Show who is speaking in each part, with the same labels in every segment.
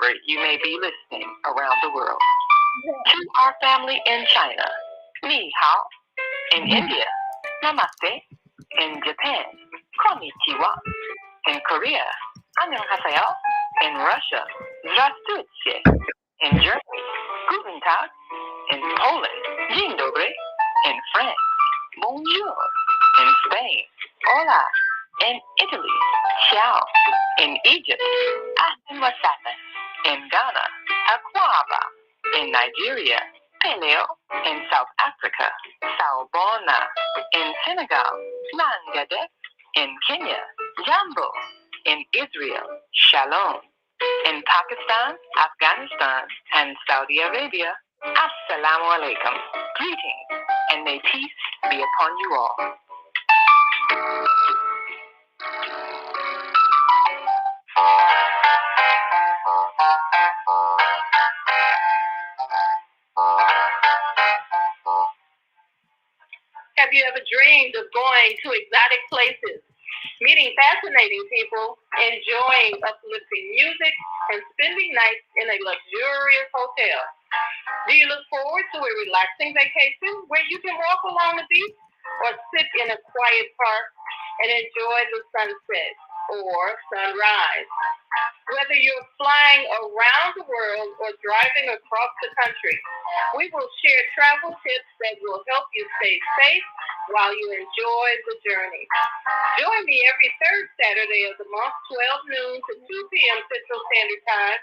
Speaker 1: wherever you may be listening around the world. To our family in China, ni hao. In India, namaste. In Japan, konnichiwa. In Korea, annyeonghaseyo. In Russia, здравствуйте. In Germany, guten Tag. In Poland, dzień dobry. In France, bonjour. In Spain, hola. In Italy, ciao. In Egypt, ahlan wa sahlan. In Ghana, akwaba. In Nigeria, paleo. In South Africa, sawubona. In Senegal, langade. In Kenya, jambo. In Israel, shalom. In Pakistan, Afghanistan, and Saudi Arabia, assalamu alaikum. Greetings, and may peace be upon you all. Have you ever dreamed of going to exotic places, meeting fascinating people, enjoying uplifting music, and spending nights in a luxurious hotel? Do you look forward to a relaxing vacation where you can walk along the beach or sit in a quiet park and enjoy the sunset or sunrise? Whether you're flying around the world or driving across the country, we will share travel tips that will help you stay safe while you enjoy the journey. Join me every third Saturday of the month, 12 noon to 2 p.m. Central Standard Time,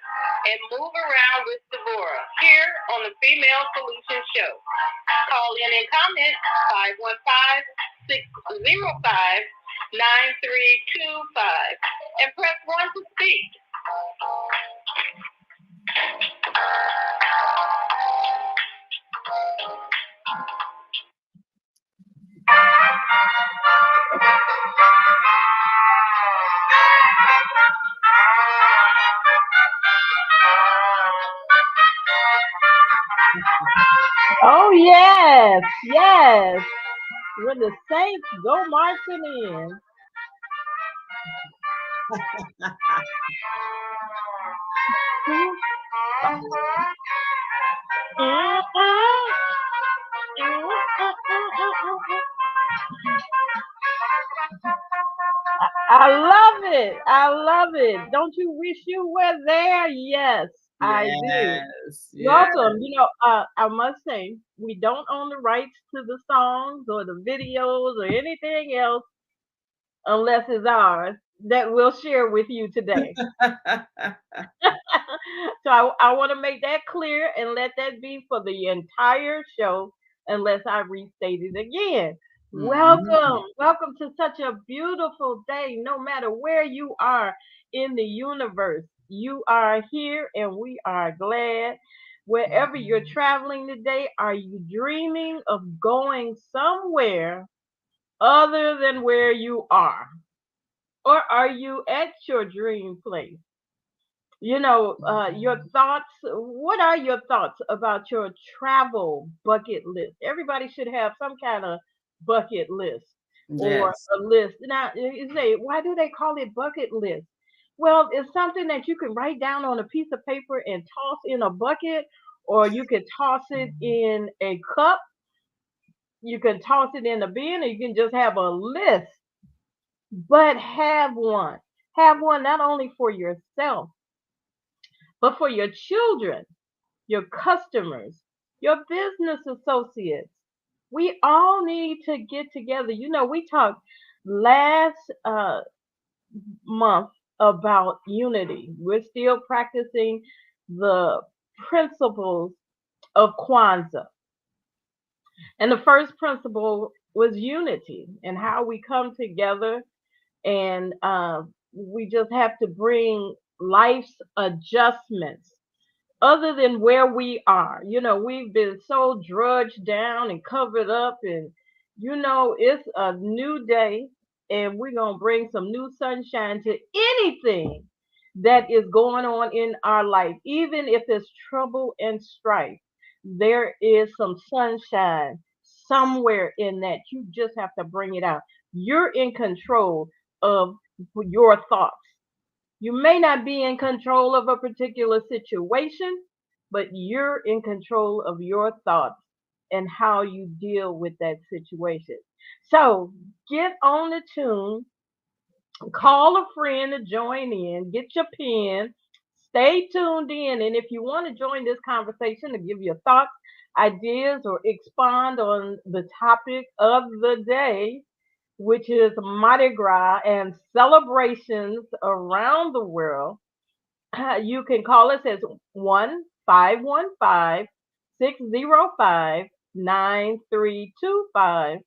Speaker 1: and move around with Deborah here on the Female Solution Show. Call in and comment 515-605-9325 and press 1 to speak.
Speaker 2: Oh, yes, yes. When the Saints go marching in. I love it. I love it. Don't you wish you were there? Yes, I do.
Speaker 3: Yes, yes.
Speaker 2: Welcome. I must say, we don't own the rights to the songs or the videos or anything else unless it's ours that we'll share with you today. So I want to make that clear and let that be for the entire show unless I restate it again. Welcome. Welcome to such a beautiful day, no matter where you are in the universe. You are here and we are glad. Wherever you're traveling today, are you dreaming of going somewhere other than where you are? Or are you at your dream place? Your thoughts. What are your thoughts about your travel bucket list? Everybody should have some kind of bucket list or
Speaker 3: Yes.
Speaker 2: a list. Now, you say, why do they call it bucket list? Well, it's something that you can write down on a piece of paper and toss in a bucket, or you could toss it in a cup. You can toss it in a bin, or you can just have a list. But have one. Have one not only for yourself, but for your children, your customers, your business associates. We all need to get together. We talked last month about unity. We're still practicing the principles of Kwanzaa. And the first principle was unity and how we come together and we just have to bring life's adjustments other than where we are. We've been so drudged down and covered up, and it's a new day, and we're going to bring some new sunshine to anything that is going on in our life. Even if it's trouble and strife, there is some sunshine somewhere in that. You just have to bring it out. You're in control of your thoughts. You may not be in control of a particular situation, but you're in control of your thoughts and how you deal with that situation. So get on the tune, call a friend to join in, get your pen, stay tuned in. And if you want to join this conversation to give your thoughts, ideas, or expand on the topic of the day, which is Mardi Gras and celebrations around the world, you can call us as 1-515-605-9325.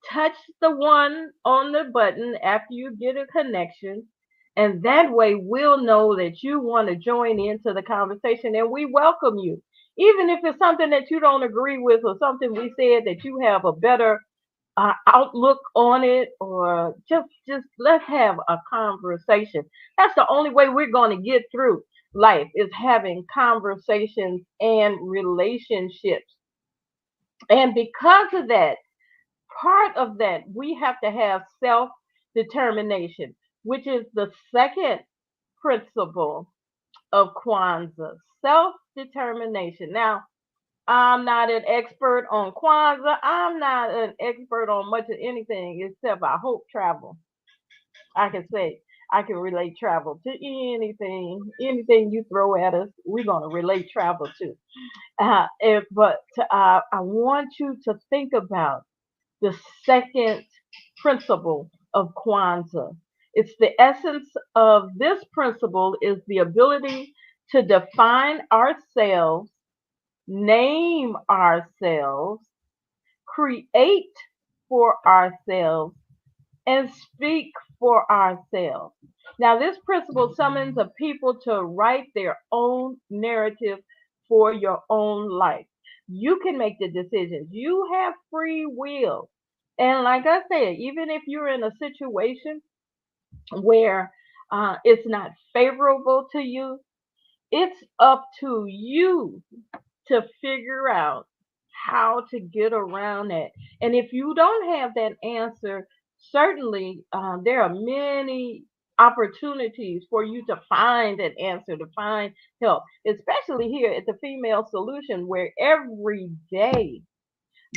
Speaker 2: Touch the one on the button after you get a connection. And that way we'll know that you want to join into the conversation and we welcome you. Even if it's something that you don't agree with or something we said that you have a better outlook on it, or just let's have a conversation. That's the only way we're going to get through life, is having conversations and relationships. And because of that, part of that, we have to have self determination, which is the second principle of Kwanzaa. Self determination. Now, I'm not an expert on Kwanzaa. I'm not an expert on much of anything except I hope travel. I can say I can relate travel to anything. Anything you throw at us, we're gonna relate travel to. But I want you to think about the second principle of Kwanzaa. It's the essence of this principle is the ability to define ourselves, name ourselves, create for ourselves, and speak for ourselves. Now, this principle summons a people to write their own narrative for your own life. You can make the decisions. You have free will. And like I said, even if you're in a situation where it's not favorable to you, it's up to you to figure out how to get around that. And if you don't have that answer, certainly there are many opportunities for you to find an answer, to find help, especially here at the Female Solution, where every day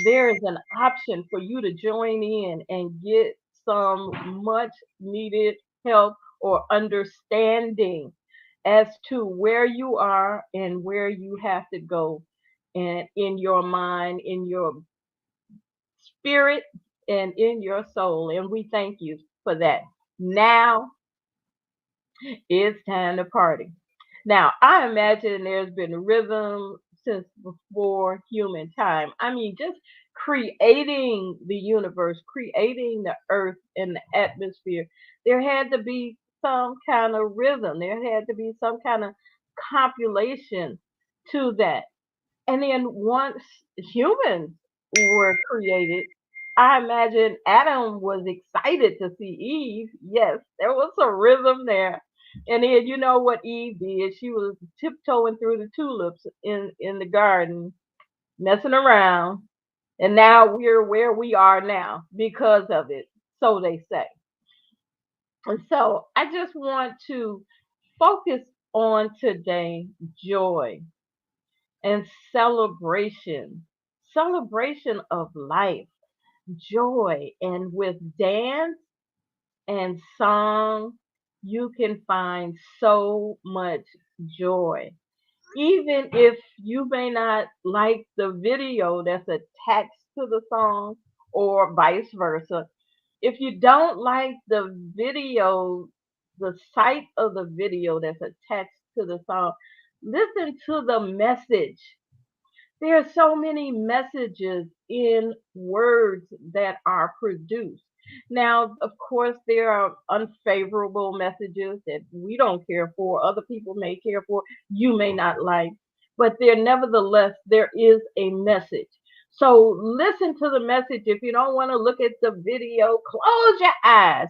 Speaker 2: there is an option for you to join in and get some much needed help or understanding as to where you are and where you have to go, and in your mind, in your spirit, and in your soul. And we thank you for that. Now it's time to party. Now, I imagine there's been rhythm since before human time. I mean, just creating the universe, creating the earth and the atmosphere, there had to be some kind of rhythm. There had to be some kind of copulation to that. And then once humans were created, I imagine Adam was excited to see Eve. Yes, there was a rhythm there. And then you know what Eve did? She was tiptoeing through the tulips in the garden, messing around. And now we're where we are now because of it. So they say. And so I just want to focus on today joy and celebration, celebration of life, joy. And with dance and song, you can find so much joy. Even if you may not like the video that's attached to the song or vice versa, if you don't like the video, the sight of the video that's attached to the song, listen to the message. There are so many messages in words that are produced. Now, of course, there are unfavorable messages that we don't care for, other people may care for, you may not like, but there nevertheless there is a message. So listen to the message. If you don't want to look at the video, close your eyes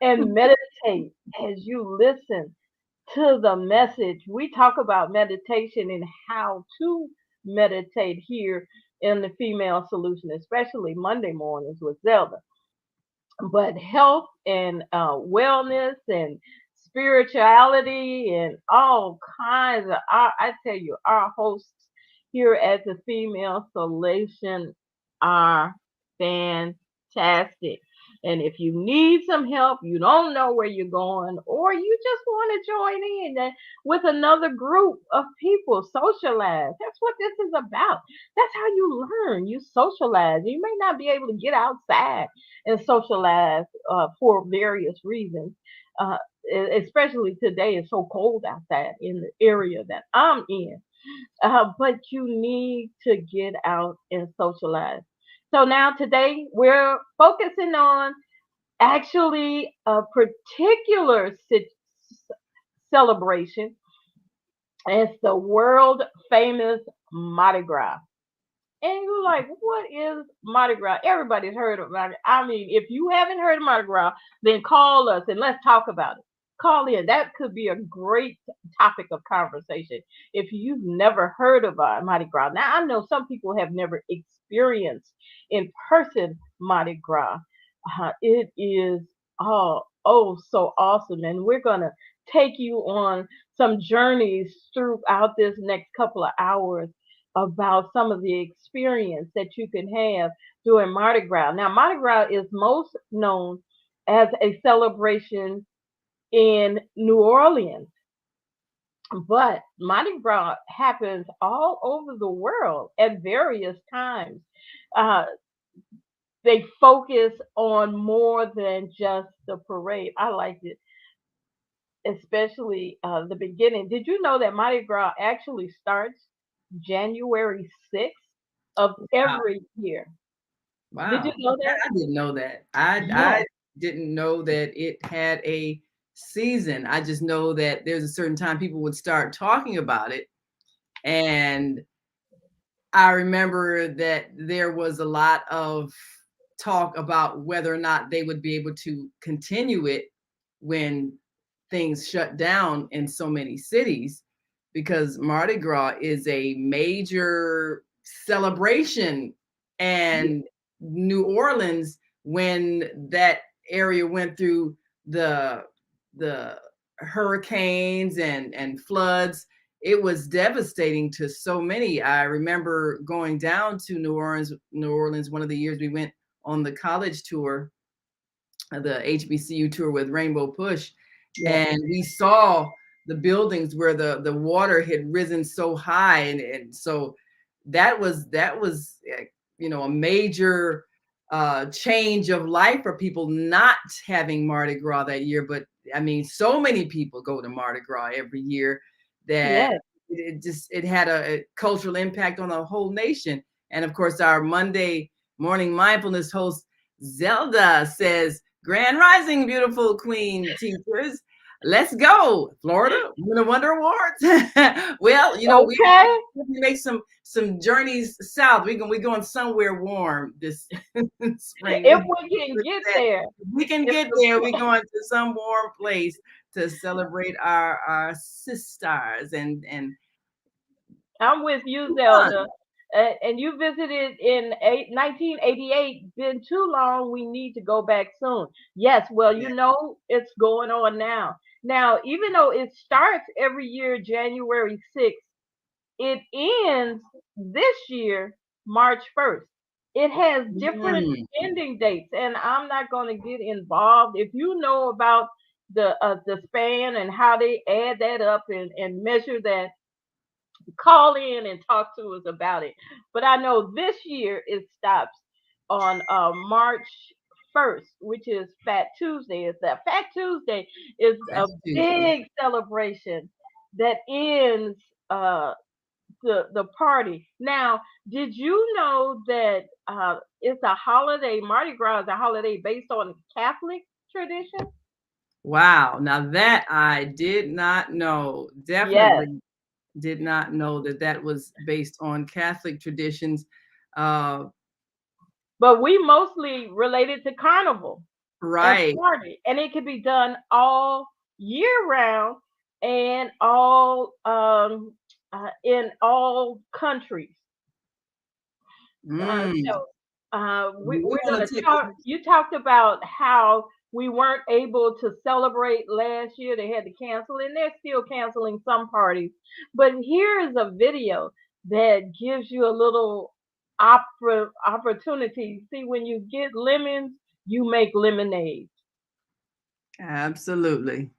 Speaker 2: and meditate as you listen to the message. We talk about meditation and how to meditate here in the Female Solution, especially Monday mornings with Zelda. But health and wellness and spirituality and all kinds of. I tell you, our hosts here at the Female Solution are fantastic. And if you need some help, you don't know where you're going, or you just want to join in with another group of people, socialize. That's what this is about. That's how you learn. You socialize. You may not be able to get outside and socialize for various reasons. Uh, Especially today, it's so cold outside in the area that I'm in. But you need to get out and socialize. So now today we're focusing on actually a particular celebration. It's the world famous Mardi Gras. And you're like, what is Mardi Gras? Everybody's heard of Mardi Gras. I mean, if you haven't heard of Mardi Gras, then call us and let's talk about it. Call in. That could be a great topic of conversation if you've never heard of Mardi Gras. Now, I know some people have never experienced in person Mardi Gras. It is so awesome. And we're going to take you on some journeys throughout this next couple of hours about some of the experience that you can have during Mardi Gras. Now, Mardi Gras is most known as a celebration in New Orleans, but Mardi Gras happens all over the world at various times. Uh, they focus on more than just the parade. I liked it, especially the beginning. Did you know that Mardi Gras actually starts January 6th of
Speaker 3: Wow.
Speaker 2: every year? Did you
Speaker 3: Wow.
Speaker 2: know that?
Speaker 3: I didn't know that. I
Speaker 2: Yes,
Speaker 3: didn't know that it had a season. I just know that there's a certain time people would start talking about it. And I remember that there was a lot of talk about whether or not they would be able to continue it when things shut down in so many cities, because Mardi Gras is a major celebration. And New Orleans, when that area went through the the hurricanes and floods, it was devastating to so many. I remember going down to New Orleans one of the years we went on the college tour, the HBCU tour with Rainbow Push,
Speaker 2: yes,
Speaker 3: and we saw the buildings where the water had risen so high, and so that was a major change of life for people not having Mardi Gras that year. But I mean, so many people go to Mardi Gras every year that
Speaker 2: yes.
Speaker 3: it had a cultural impact on the whole nation. And of course, our Monday morning mindfulness host Zelda says, "Grand Rising, beautiful queen teachers. Let's go, Florida. Winter Wonder Awards." Well, we
Speaker 2: Okay.
Speaker 3: make some journeys south. We're going somewhere warm this spring.
Speaker 2: If we can get there,
Speaker 3: We can
Speaker 2: if
Speaker 3: get there. We're going to some warm place to celebrate our sisters and
Speaker 2: I'm with you,
Speaker 3: fun.
Speaker 2: Zelda. And you visited in 1988. Been too long. We need to go back soon. Yes, well,
Speaker 3: Yeah.
Speaker 2: it's going on now. Now, even though it starts every year, January 6th, it ends this year, March 1st. It has different
Speaker 3: Mm.
Speaker 2: ending dates, and I'm not going to get involved. If you know about the span and how they add that up and measure that, call in and talk to us about it. But I know this year it stops on March 1st, which is Fat Tuesday. Is that Fat Tuesday is a
Speaker 3: That's Tuesday.
Speaker 2: big celebration that ends the party. Now, did you know that it's a holiday? Mardi Gras is a holiday based on Catholic tradition.
Speaker 3: Wow. Now that I did not know.
Speaker 2: Yes,
Speaker 3: Definitely did not know that that was based on Catholic traditions. Uh,
Speaker 2: but we mostly related to Carnival and
Speaker 3: right.
Speaker 2: party, and it can be done all year round and all in all countries.
Speaker 3: Mm.
Speaker 2: So we're
Speaker 3: We're
Speaker 2: going
Speaker 3: gonna
Speaker 2: to
Speaker 3: take.
Speaker 2: talk. You talked about how we weren't able to celebrate last year. They had to cancel, and they're still canceling some parties. But here is a video that gives you a little opportunity. See, when you get lemons, you make lemonade.
Speaker 3: Absolutely.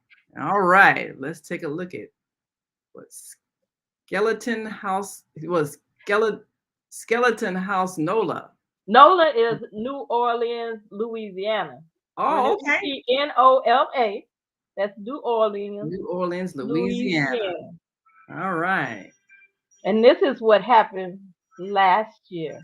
Speaker 3: All right, let's take a look at what Skeleton House was. Skeleton House Nola.
Speaker 2: NOLA is New Orleans, Louisiana.
Speaker 3: Oh, okay.
Speaker 2: NOLA. That's New Orleans,
Speaker 3: New Orleans, Louisiana.
Speaker 2: Louisiana.
Speaker 3: All right.
Speaker 2: And this is what happened last year.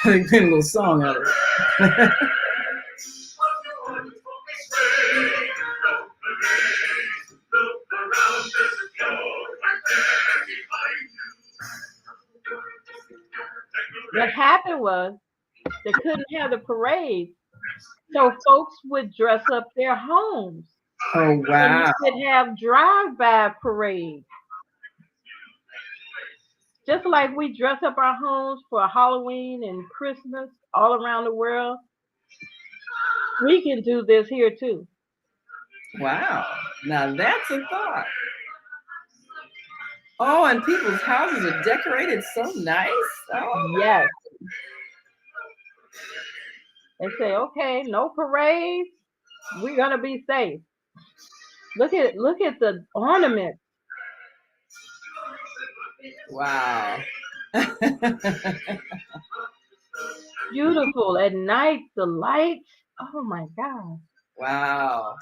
Speaker 3: They did a little song out of it.
Speaker 2: What happened was they couldn't have the parade, so folks would dress up their homes.
Speaker 3: Oh,
Speaker 2: And you
Speaker 3: wow.
Speaker 2: could have drive-by parades. Just like we dress up our homes for Halloween and Christmas all around the world, we can do this here too.
Speaker 3: Wow. Now that's a thought. Oh, and people's houses are decorated so nice. Oh,
Speaker 2: Yes. They say, okay, no parades. We're gonna be safe. Look at the ornaments.
Speaker 3: wow.
Speaker 2: Beautiful at night, the lights. Oh my God.
Speaker 3: wow.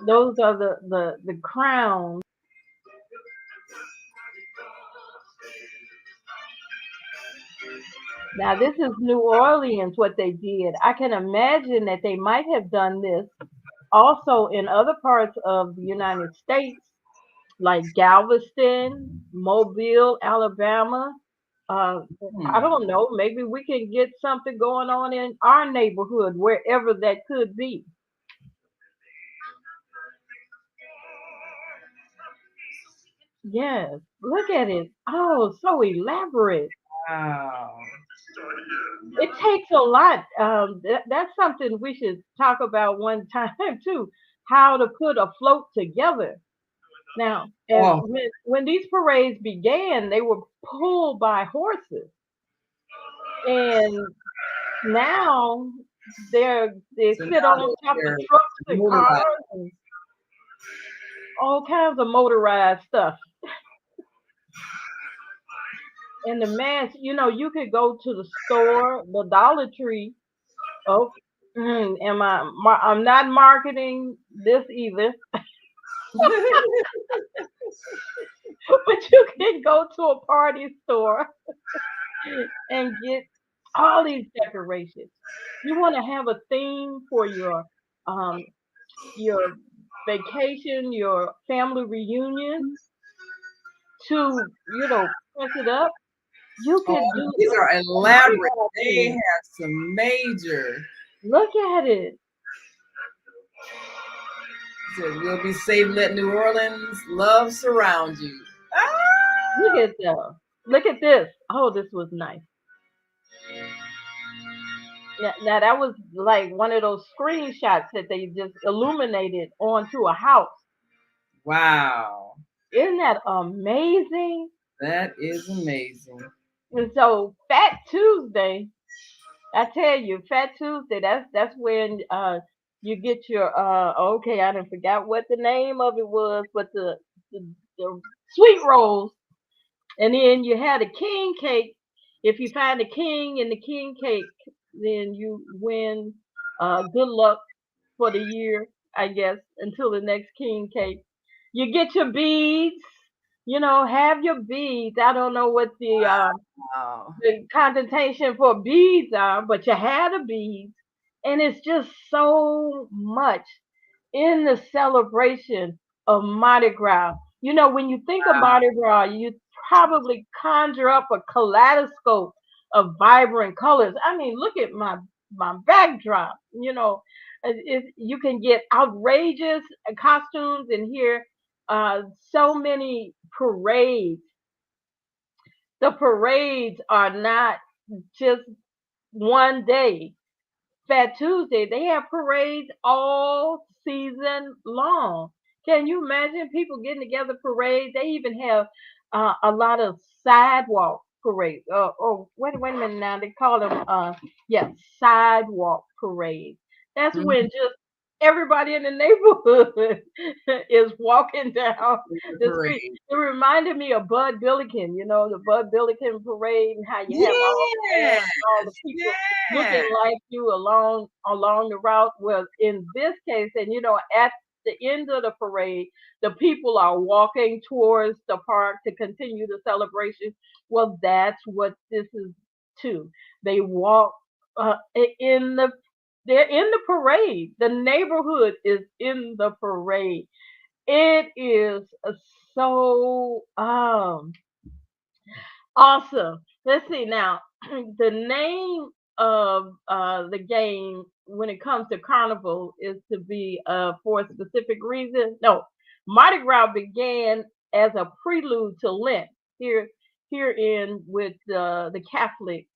Speaker 2: Those are the crowns. Now this is New Orleans, what they did. I can imagine that they might have done this also in other parts of the United States, like Galveston, Mobile, Alabama. I
Speaker 3: Hmm.
Speaker 2: don't know. Maybe we can get something going on in our neighborhood, wherever that could be. Yes, look at it. Oh, so elaborate.
Speaker 3: Wow.
Speaker 2: It takes a lot. That's something we should talk about one time too. How to put a float together. Now, and
Speaker 3: Oh,
Speaker 2: when these parades began, they were pulled by horses, and now they
Speaker 3: so
Speaker 2: sit
Speaker 3: now
Speaker 2: on top of
Speaker 3: they're
Speaker 2: trucks and
Speaker 3: motorized.
Speaker 2: cars and all kinds of motorized stuff. And the mass, you could go to the store, the Dollar Tree. Oh, I'm not marketing this either, but you can go to a party store and get all these decorations. You want to have a theme for um your vacation, your family reunion to press it up. You
Speaker 3: Oh,
Speaker 2: could do
Speaker 3: these are
Speaker 2: a Mardi
Speaker 3: elaborate.
Speaker 2: Gras
Speaker 3: They
Speaker 2: theme.
Speaker 3: have some major.
Speaker 2: Look at it.
Speaker 3: Said, we'll be safe. Let New Orleans love surround you. Ah!
Speaker 2: Look at that. Look at this. Oh, this was nice. Now that was like one of those screenshots that they just illuminated onto a house.
Speaker 3: Wow.
Speaker 2: Isn't that amazing?
Speaker 3: That is amazing.
Speaker 2: And so Fat Tuesday, I tell you, Fat Tuesday, that's when you get your okay, I didn't forgot what the name of it was, but the sweet rolls. And then you had a king cake. If you find a king in the king cake, then you win good luck for the year, I guess, until the next king cake. You get your beads, have your beads. I don't know what
Speaker 3: Wow.
Speaker 2: the connotation for beads are, but you had the beads. And it's just so much in the celebration of Mardi Gras. When you think of Mardi Gras, you probably conjure up a kaleidoscope of vibrant colors. I mean, look at my my backdrop. You can get outrageous costumes in here. So many parades. The parades are not just one day. Fat Tuesday, they have parades all season long. Can you imagine people getting together parades? They even have a lot of sidewalk parades. Oh, wait a minute now. They call them, yeah, sidewalk parades. That's when
Speaker 3: Mhm.
Speaker 2: just everybody in the neighborhood is walking down
Speaker 3: The
Speaker 2: the street.
Speaker 3: parade.
Speaker 2: It reminded me of Bud Billiken, the Bud Billiken parade, and how you have all the bands
Speaker 3: Yes,
Speaker 2: and all the people looking
Speaker 3: yes.
Speaker 2: like you along the route. Well, in this case, and at the end of the parade, the people are walking towards the park to continue the celebration. Well, that's what this is too. They walk in the they're in the parade. The neighborhood is in the parade. It is so awesome. Let's see now. The name of the game when it comes to carnival is to be for a specific reason. No, Mardi Gras began as a prelude to Lent. Here, herein with uh, the Catholic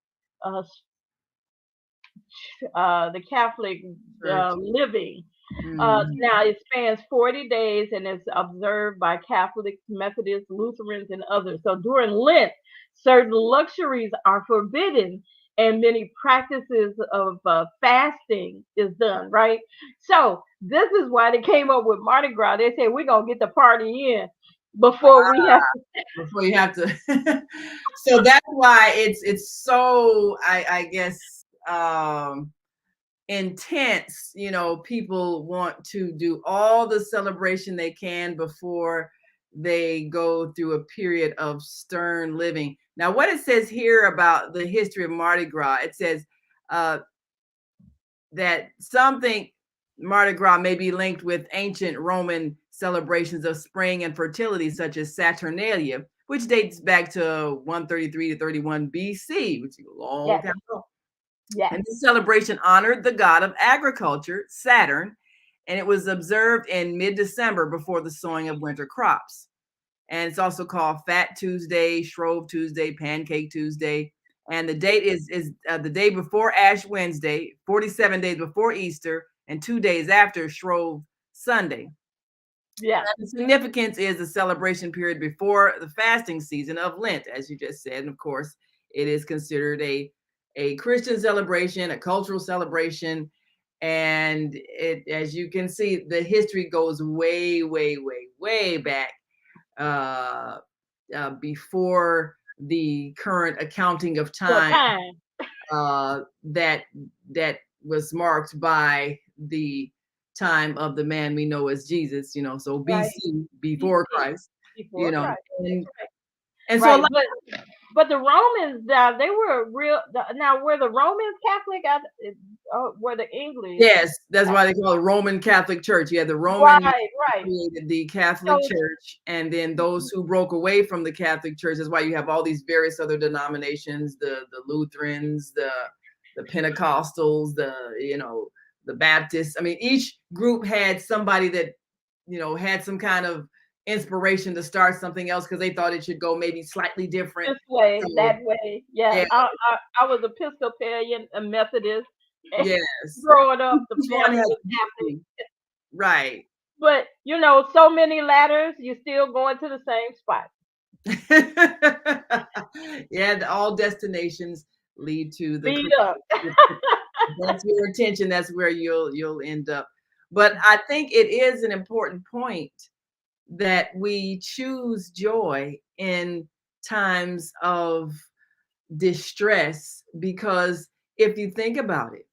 Speaker 3: Church.
Speaker 2: living.
Speaker 3: Mhm.
Speaker 2: Now it spans 40 days and is observed by Catholics, Methodists, Lutherans, and others. So during Lent, certain luxuries are forbidden and many practices of fasting is done, right? So this is why they came up with Mardi Gras. They said we're gonna get the party in before we have.
Speaker 3: Before you have to. So that's why it's so I guess intense. People want to do all the celebration they can before they go through a period of stern living. Now, what it says here about the history of Mardi Gras, it says uh, that something Mardi Gras may be linked with ancient Roman celebrations of spring and fertility, such as Saturnalia, which dates back to 133 to 31 BC, which is a long
Speaker 2: Yes,
Speaker 3: time ago.
Speaker 2: yes,
Speaker 3: And this celebration honored the god of agriculture, Saturn, and it was observed in mid-December before the sowing of winter crops. And it's also called Fat Tuesday, Shrove Tuesday, Pancake Tuesday. And the date is the day before Ash Wednesday, 47 days before Easter, and 2 days after Shrove Sunday.
Speaker 2: yes.
Speaker 3: The significance is the celebration period before the fasting season of Lent, as you just said. And of course, it is considered a Christian celebration, a cultural celebration. And it, as you can see, the history goes way, way, way, way back uh, before the current accounting of
Speaker 2: For
Speaker 3: time
Speaker 2: time,
Speaker 3: uh, that that was marked by the time of the man we know as Jesus, so
Speaker 2: right?
Speaker 3: BC, before
Speaker 2: BC,
Speaker 3: Christ,
Speaker 2: before Christ. That's
Speaker 3: and
Speaker 2: right.
Speaker 3: so a
Speaker 2: Right,
Speaker 3: lot,
Speaker 2: but the Romans, they were real. Now, were the Romans Catholic? Were the English?
Speaker 3: yes, that's why they call it Roman Catholic Church. You had the Roman
Speaker 2: Right, right.
Speaker 3: created the Catholic
Speaker 2: So,
Speaker 3: Church, and then those who broke away from the Catholic Church. That's why you have all these various other denominations: the Lutherans, the Pentecostals, the Baptists. I mean, each group had somebody that had some kind of inspiration to start something else because they thought it should go maybe slightly different.
Speaker 2: this way,
Speaker 3: So
Speaker 2: that way. Yeah,
Speaker 3: yeah,
Speaker 2: I was Episcopalian, a Methodist.
Speaker 3: yes,
Speaker 2: Growing up, the
Speaker 3: each one
Speaker 2: family
Speaker 3: has
Speaker 2: was Catholic.
Speaker 3: right.
Speaker 2: But so many ladders, you're still going to the same spot.
Speaker 3: Yeah, all destinations lead to the
Speaker 2: Beat up.
Speaker 3: that's your attention, that's where you'll end up. But I think it is an important point that we choose joy in times of distress, because if you think about it,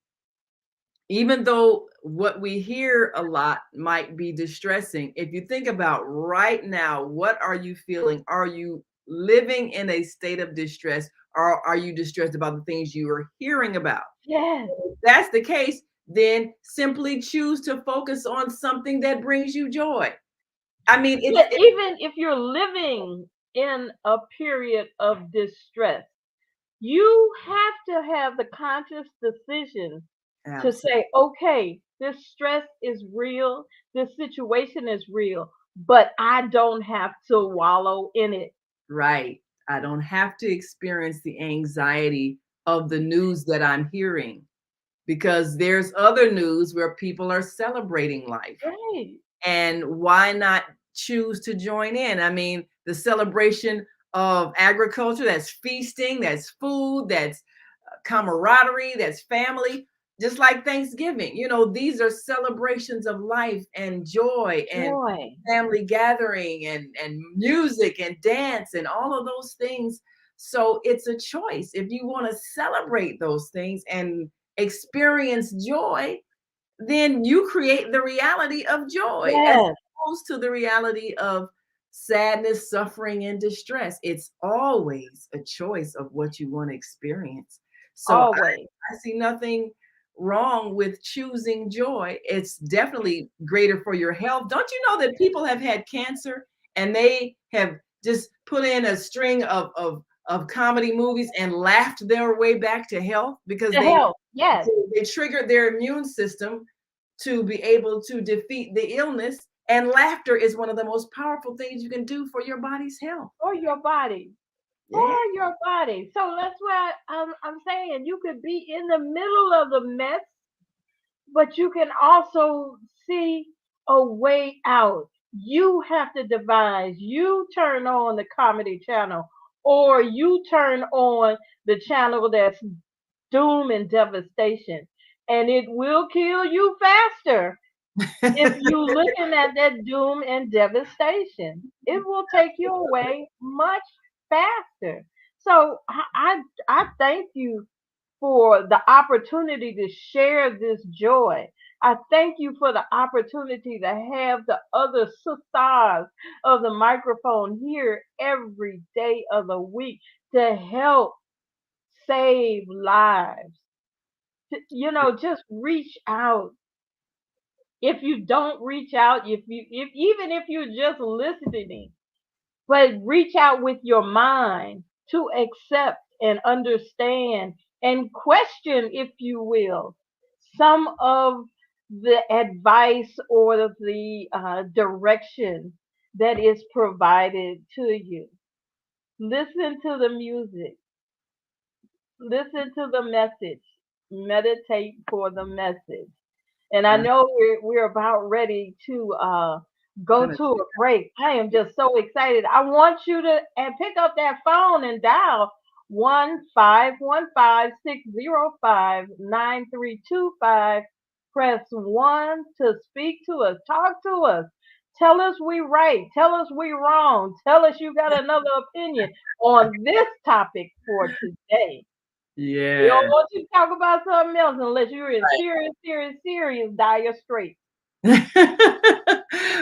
Speaker 3: even though what we hear a lot might be distressing, if you think about right now, what are you feeling? Are you living in a state of distress, or are you distressed about the things you are hearing about?
Speaker 2: Yes.
Speaker 3: If that's the case, then simply choose to focus on something that brings you joy. I mean,
Speaker 2: But even if you're living in a period of distress, you have to have the conscious decision to
Speaker 3: Absolutely.
Speaker 2: say, okay, this stress is real, this situation is real, but I don't have to wallow in it.
Speaker 3: Right. I don't have to experience the anxiety of the news that I'm hearing, because there's other news where people are celebrating life.
Speaker 2: Right.
Speaker 3: And why not choose to join in? I mean, the celebration of agriculture, that's feasting, that's food, that's camaraderie, that's family, just like Thanksgiving. These are celebrations of life and joy and
Speaker 2: Joy.
Speaker 3: family gathering and music and dance and all of those things. So it's a choice. If you want to celebrate those things and experience joy, then you create the reality of joy as
Speaker 2: Yes,
Speaker 3: opposed to the reality of sadness, suffering, and distress. It's always a choice of what you want to experience. So
Speaker 2: always.
Speaker 3: I see nothing wrong with choosing joy. It's definitely greater for your health. Don't you know that people have had cancer and they have just put in a string of comedy movies and laughed their way back to health because
Speaker 2: The
Speaker 3: they
Speaker 2: health. Yes,
Speaker 3: they triggered their immune system to be able to defeat the illness. And laughter is one of the most powerful things you can do for your body's health.
Speaker 2: for your body. For
Speaker 3: Yeah.
Speaker 2: your body. So that's why I'm saying you could be in the middle of the mess, but you can also see a way out. You have to devise. You turn on the comedy channel, or you turn on the channel that's doom and devastation, and it will kill you faster if you looking at that doom and devastation. It will take you away much faster. So I thank you for the opportunity to share this joy. I thank you for the opportunity to have the other sisters of the microphone here every day of the week to help save lives. Just reach out. If you don't reach out, if even if you're just listening, but reach out with your mind to accept and understand and question, if you will, some of the advice or the direction that is provided to you. Listen to the music, listen to the message, meditate for the message. And I
Speaker 3: I'm
Speaker 2: know we're about ready to go
Speaker 3: gonna
Speaker 2: to a break. I am just so excited. I want you to pick up that phone and dial 1-515-605-9325. Press 1 to speak to us. Talk to us. Tell us we right. Tell us we wrong. Tell us you got another opinion on this topic for today. We
Speaker 3: Yeah.
Speaker 2: don't want you to talk about something else unless you're in serious, serious, serious dire straits.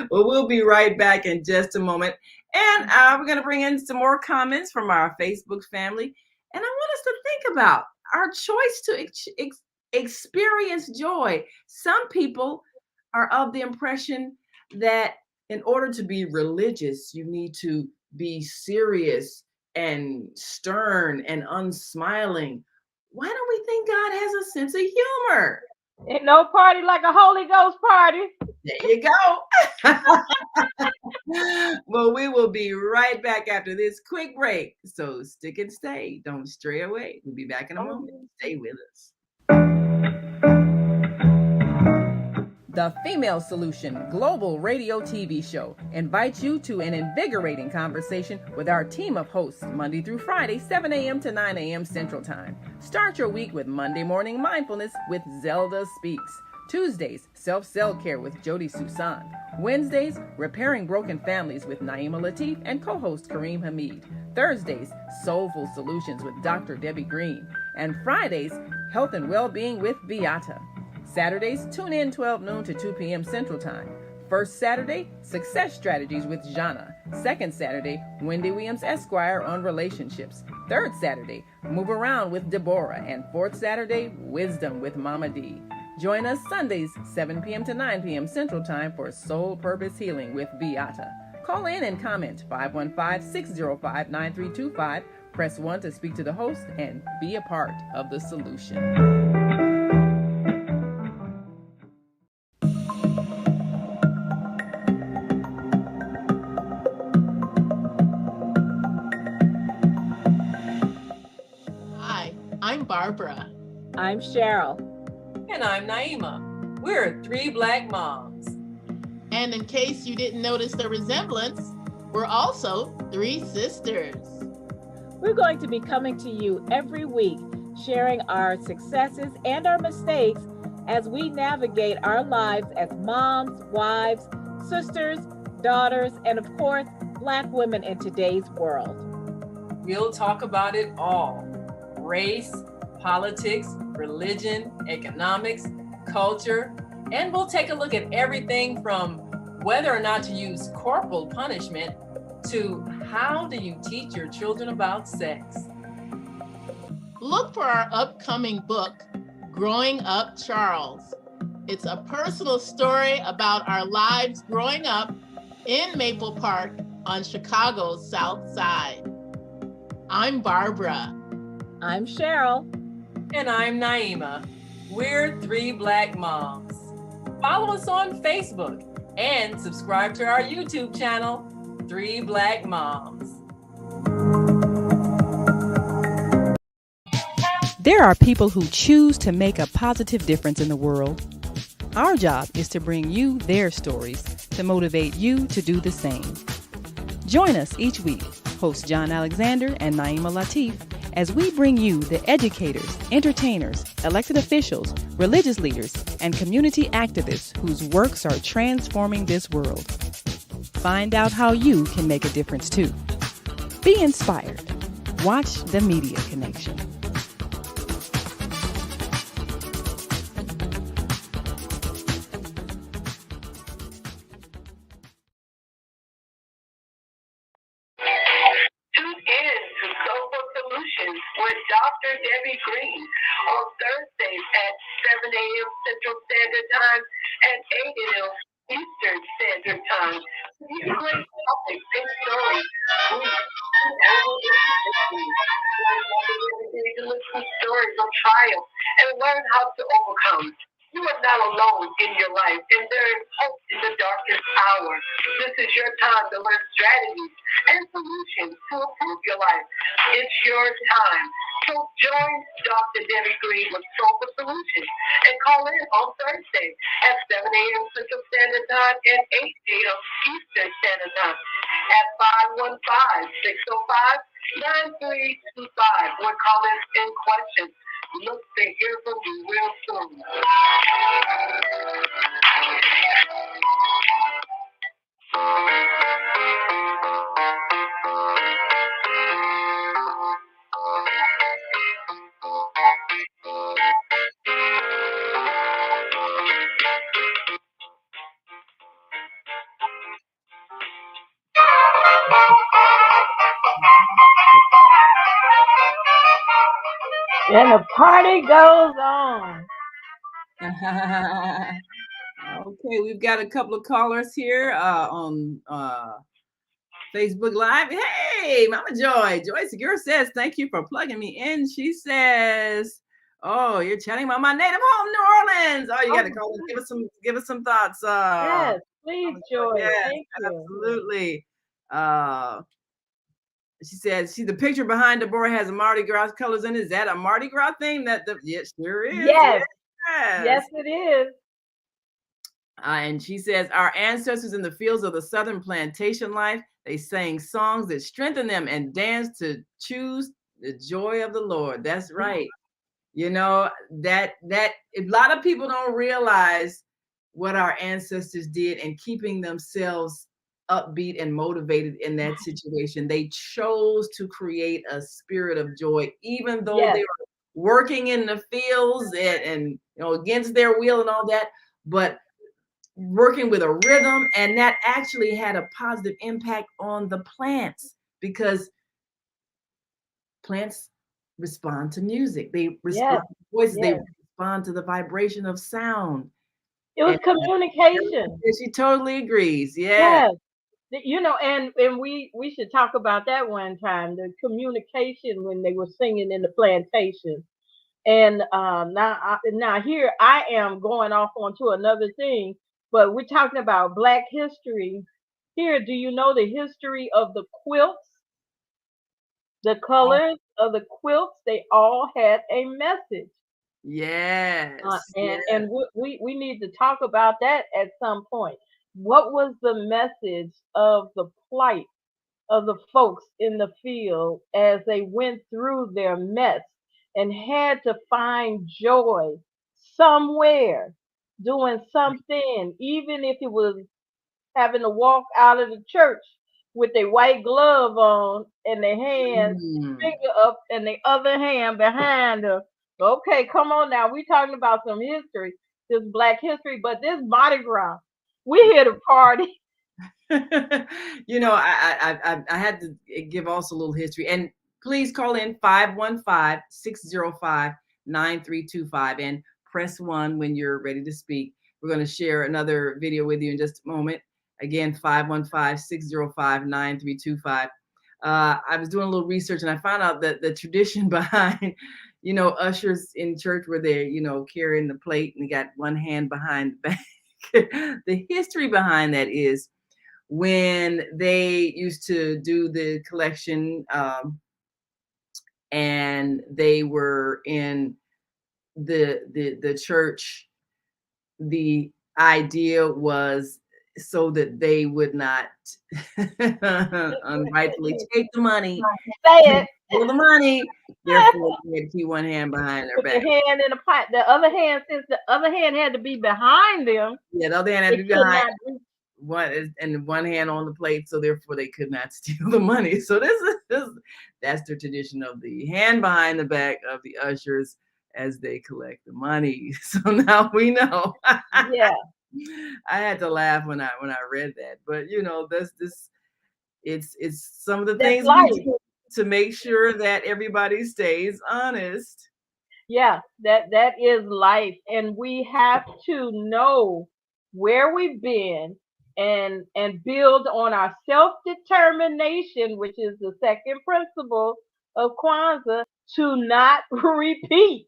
Speaker 3: Well, we'll be right back in just a moment. And we're going to bring in some more comments from our Facebook family. And I want us to think about our choice to experience joy. Some people are of the impression that in order to be religious, you need to be serious and stern and unsmiling. Why don't we think God has a sense of humor?
Speaker 2: Ain't no party like a Holy Ghost party.
Speaker 3: There you go. Well, we will be right back after this quick break. So stick and stay. Don't stray away. We'll be back in a moment. Stay with us. The Female Solution Global Radio TV Show invites you to an invigorating conversation with our team of hosts Monday through Friday, 7 a.m. to 9 a.m. Central Time. Start your week with Monday Morning Mindfulness with Zelda Speaks. Tuesdays, Self-Cell Care with Jody Susan. Wednesdays, Repairing Broken Families with Naima Latif and co-host Kareem Hamid. Thursdays, Soulful Solutions with Dr. Debbie Green. And Fridays, Health and Wellbeing with Beata. Saturdays, tune in 12 noon to 2 p.m. Central Time. First Saturday, Success Strategies with Jana. Second Saturday, Wendy Williams Esquire on relationships. Third Saturday, Move Around with Deborah. And fourth Saturday, Wisdom with Mama D. Join us Sundays, 7 p.m. to 9 p.m. Central Time for Soul Purpose Healing with Beata. Call in and comment 515-605-9325. Press 1 to speak to the host and be a part of the solution.
Speaker 4: I'm Barbara.
Speaker 5: I'm Cheryl.
Speaker 3: And I'm Naima. We're three Black moms.
Speaker 4: And in case you didn't notice the resemblance, we're also three sisters.
Speaker 5: We're going to be coming to you every week, sharing our successes and our mistakes as we navigate our lives as moms, wives, sisters, daughters, and of course, Black women in today's world.
Speaker 3: We'll talk about it all: race, politics, religion, economics, culture, and we'll take a look at everything from whether or not to use corporal punishment to how do you teach your children about sex.
Speaker 4: Look for our upcoming book, Growing Up Charles. It's a personal story about our lives growing up in Maple Park on Chicago's South Side. I'm Barbara.
Speaker 5: I'm Cheryl.
Speaker 3: And I'm Naima. We're three Black moms. Follow us on Facebook and subscribe to our YouTube channel, Three Black Moms.
Speaker 6: There are people who choose to make a positive difference in the world. Our job is to bring you their stories to motivate you to do the same. Join us each week, host John Alexander and Naima Latif, as we bring you the educators, entertainers, elected officials, religious leaders, and community activists whose works are transforming this world. Find out how you can make a difference too. Be inspired. Watch The Media Connection.
Speaker 1: With Dr. Debbie Green on Thursdays at 7 a.m. Central Standard Time and 8 a.m. Eastern Standard Time. These great topics and stories. To listen to stories of triumph and learn how to overcome. You are not alone in your life, and there is hope in the darkest hour. This is your time to learn strategies and solutions to improve your life. It's your time. So join Dr. Debbie Green with Soulful Solutions and call in on Thursday at 7 a.m. Central Standard Time and 8 a.m. Eastern Standard Time at 515-605-9325 with comments and questions. Look to hear from you real soon.
Speaker 2: And the party goes on.
Speaker 3: Okay, we've got a couple of callers here on Facebook Live. Hey, Mama Joy. Joy Segura says, thank you for plugging me in. She says, oh, you're chatting about my native home, New Orleans. Oh, you got to call and give us some thoughts.
Speaker 2: Yes, please, Joy.
Speaker 3: Yes,
Speaker 2: thank you.
Speaker 3: Absolutely. She says, see, the picture behind Deborah has a Mardi Gras colors in it. Is that a Mardi Gras thing? Yes, sure is.
Speaker 2: Yes. Yes, it is.
Speaker 3: And she says, our ancestors in the fields of the Southern plantation life, they sang songs that strengthened them and danced to choose the joy of the Lord. That's right. You know, that a lot of people don't realize what our ancestors did in keeping themselves upbeat and motivated in that situation. They chose to create a spirit of joy, even though they were working in the fields and against their will and all that, but working with a rhythm, and that actually had a positive impact on the plants because plants respond to music. They respond to voices. They respond to the vibration of sound.
Speaker 2: It was communication.
Speaker 3: She totally agrees.
Speaker 2: Yes. And we should talk about that one time, the communication when they were singing in the plantation. And now here I am going off onto another thing, but we're talking about Black history. Here, do you know the history of the quilts? The colors of the quilts, they all had a message.
Speaker 3: Yes.
Speaker 2: And we need to talk about that at some point. What was the message of the plight of the folks in the field as they went through their mess and had to find joy somewhere, doing something, even if it was having to walk out of the church with their white glove on and their hand
Speaker 3: Mm.
Speaker 2: finger up and the other hand behind them. Okay, come on now. We talking about some history, this Black history, but this Mardi Gras, we here to party.
Speaker 3: You know, I had to give also a little history. And please call in 515-605-9325 and press 1 when you're ready to speak. We're going to share another video with you in just a moment. Again, 515-605-9325. I was doing a little research and I found out that the tradition behind, you know, ushers in church where they're, you know, carrying the plate and they got one hand behind the back. The history behind that is when they used to do the collection, and they were in the church, the idea was so that they would not unrightfully take the money,
Speaker 2: Say it.
Speaker 3: steal the money. Therefore, they had to keep one hand behind their
Speaker 2: Put
Speaker 3: back.
Speaker 2: your hand in the pot. The other hand, since the other hand had to be behind them,
Speaker 3: Yeah, the other hand had
Speaker 2: it
Speaker 3: to be
Speaker 2: could
Speaker 3: behind.
Speaker 2: not reach.
Speaker 3: And one hand on the plate, so therefore they could not steal the money. So that's the tradition of the hand behind the back of the ushers as they collect the money. So now we know.
Speaker 2: Yeah,
Speaker 3: I had to laugh when I read that, but you know, it's some of the
Speaker 2: that's
Speaker 3: things we
Speaker 2: life.
Speaker 3: do to make sure that everybody stays honest.
Speaker 2: Yeah, that is life, and we have to know where we've been and build on our self determination, which is the second principle of Kwanzaa, to not repeat.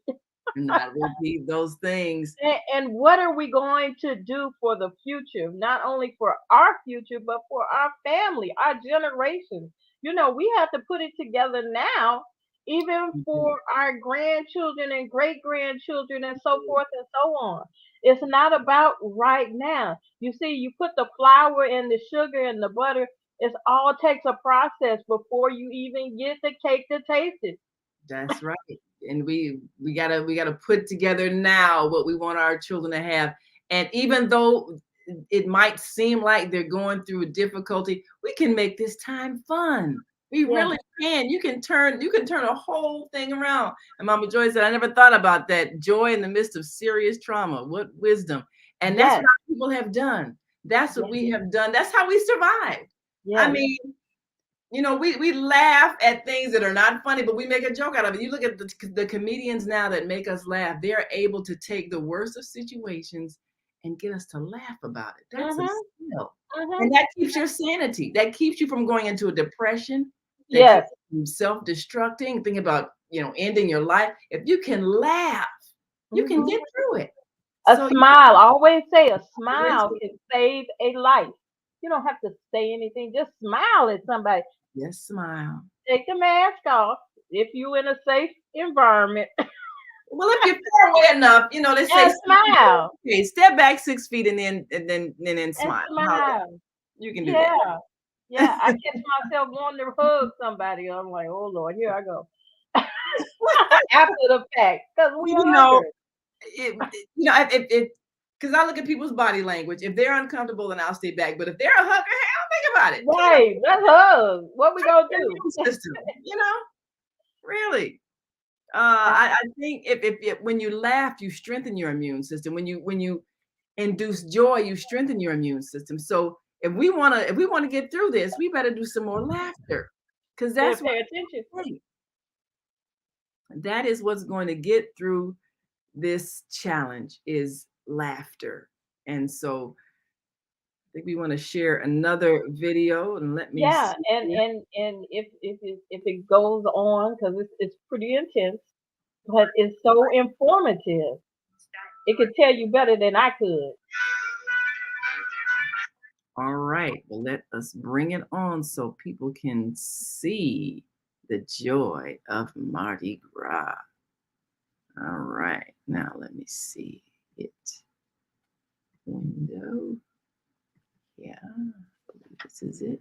Speaker 3: Not repeat those things.
Speaker 2: And what are we going to do for the future? Not only for our future, but for our family, our generation. You know, we have to put it together now, even for our grandchildren and great grandchildren and so forth and so on. It's not about right now. You see, you put the flour and the sugar and the butter, it all takes a process before you even get the cake to taste it.
Speaker 3: That's right. And we gotta put together now what we want our children to have. And even though it might seem like they're going through a difficulty, we can make this time fun. We
Speaker 2: Yeah.
Speaker 3: really can. You can turn a whole thing around. And Mama Joy said, I never thought about that. Joy in the midst of serious trauma. What wisdom. And that's
Speaker 2: Yes.
Speaker 3: what our people have done. That's what
Speaker 2: Yes.
Speaker 3: we have done. That's how we survived. I
Speaker 2: Yes.
Speaker 3: mean, you know, we laugh at things that are not funny, but we make a joke out of it. You look at the comedians now that make us laugh. They're able to take the worst of situations and get us to laugh about it. That's a
Speaker 2: Mhm.
Speaker 3: skill.
Speaker 2: Mhm.
Speaker 3: And that keeps your sanity. That keeps you from going into a depression. That
Speaker 2: Yes.
Speaker 3: keeps you from self-destructing, thinking about, you know, ending your life. If you can laugh, you can
Speaker 2: Mhm.
Speaker 3: get through it.
Speaker 2: A
Speaker 3: So
Speaker 2: smile. I always say a
Speaker 3: always
Speaker 2: smile can save a life. You don't have to say anything. Just smile at somebody.
Speaker 3: just smile.
Speaker 2: Take the mask off if you in a safe environment
Speaker 3: Well, if you're far away enough, you know, they say
Speaker 2: and smile.
Speaker 3: okay, step back 6 feet and then
Speaker 2: And
Speaker 3: smile.
Speaker 2: smile.
Speaker 3: You can do that.
Speaker 2: Yeah. Yeah. I catch myself wanting to hug somebody. I'm like, oh Lord, here I go. After the fact. Because we
Speaker 3: You know,
Speaker 2: hungry.
Speaker 3: it because I look at people's body language. If they're uncomfortable, then I'll stay back. But if they're a hugger, hey, I'll think about it.
Speaker 2: Right. Let's hug. What we gonna
Speaker 3: Your
Speaker 2: do?
Speaker 3: immune system, you know, really.
Speaker 2: I,
Speaker 3: I think if when you laugh, you strengthen your immune system. When you induce joy, you strengthen your immune system. So if we wanna get through this, we better do some more laughter, because
Speaker 2: better
Speaker 3: that's what
Speaker 2: pay attention.
Speaker 3: that is what's going to get through this challenge is laughter. And so I think we want to share another video and let me
Speaker 2: Yeah,
Speaker 3: see
Speaker 2: and
Speaker 3: here.
Speaker 2: and if it goes on because it's pretty intense, but it's so informative. It could tell you better than I could.
Speaker 3: All right, well, let us bring it on so people can see. The joy of Mardi Gras. All right, now let me see it. Window. Yeah, I believe this is it.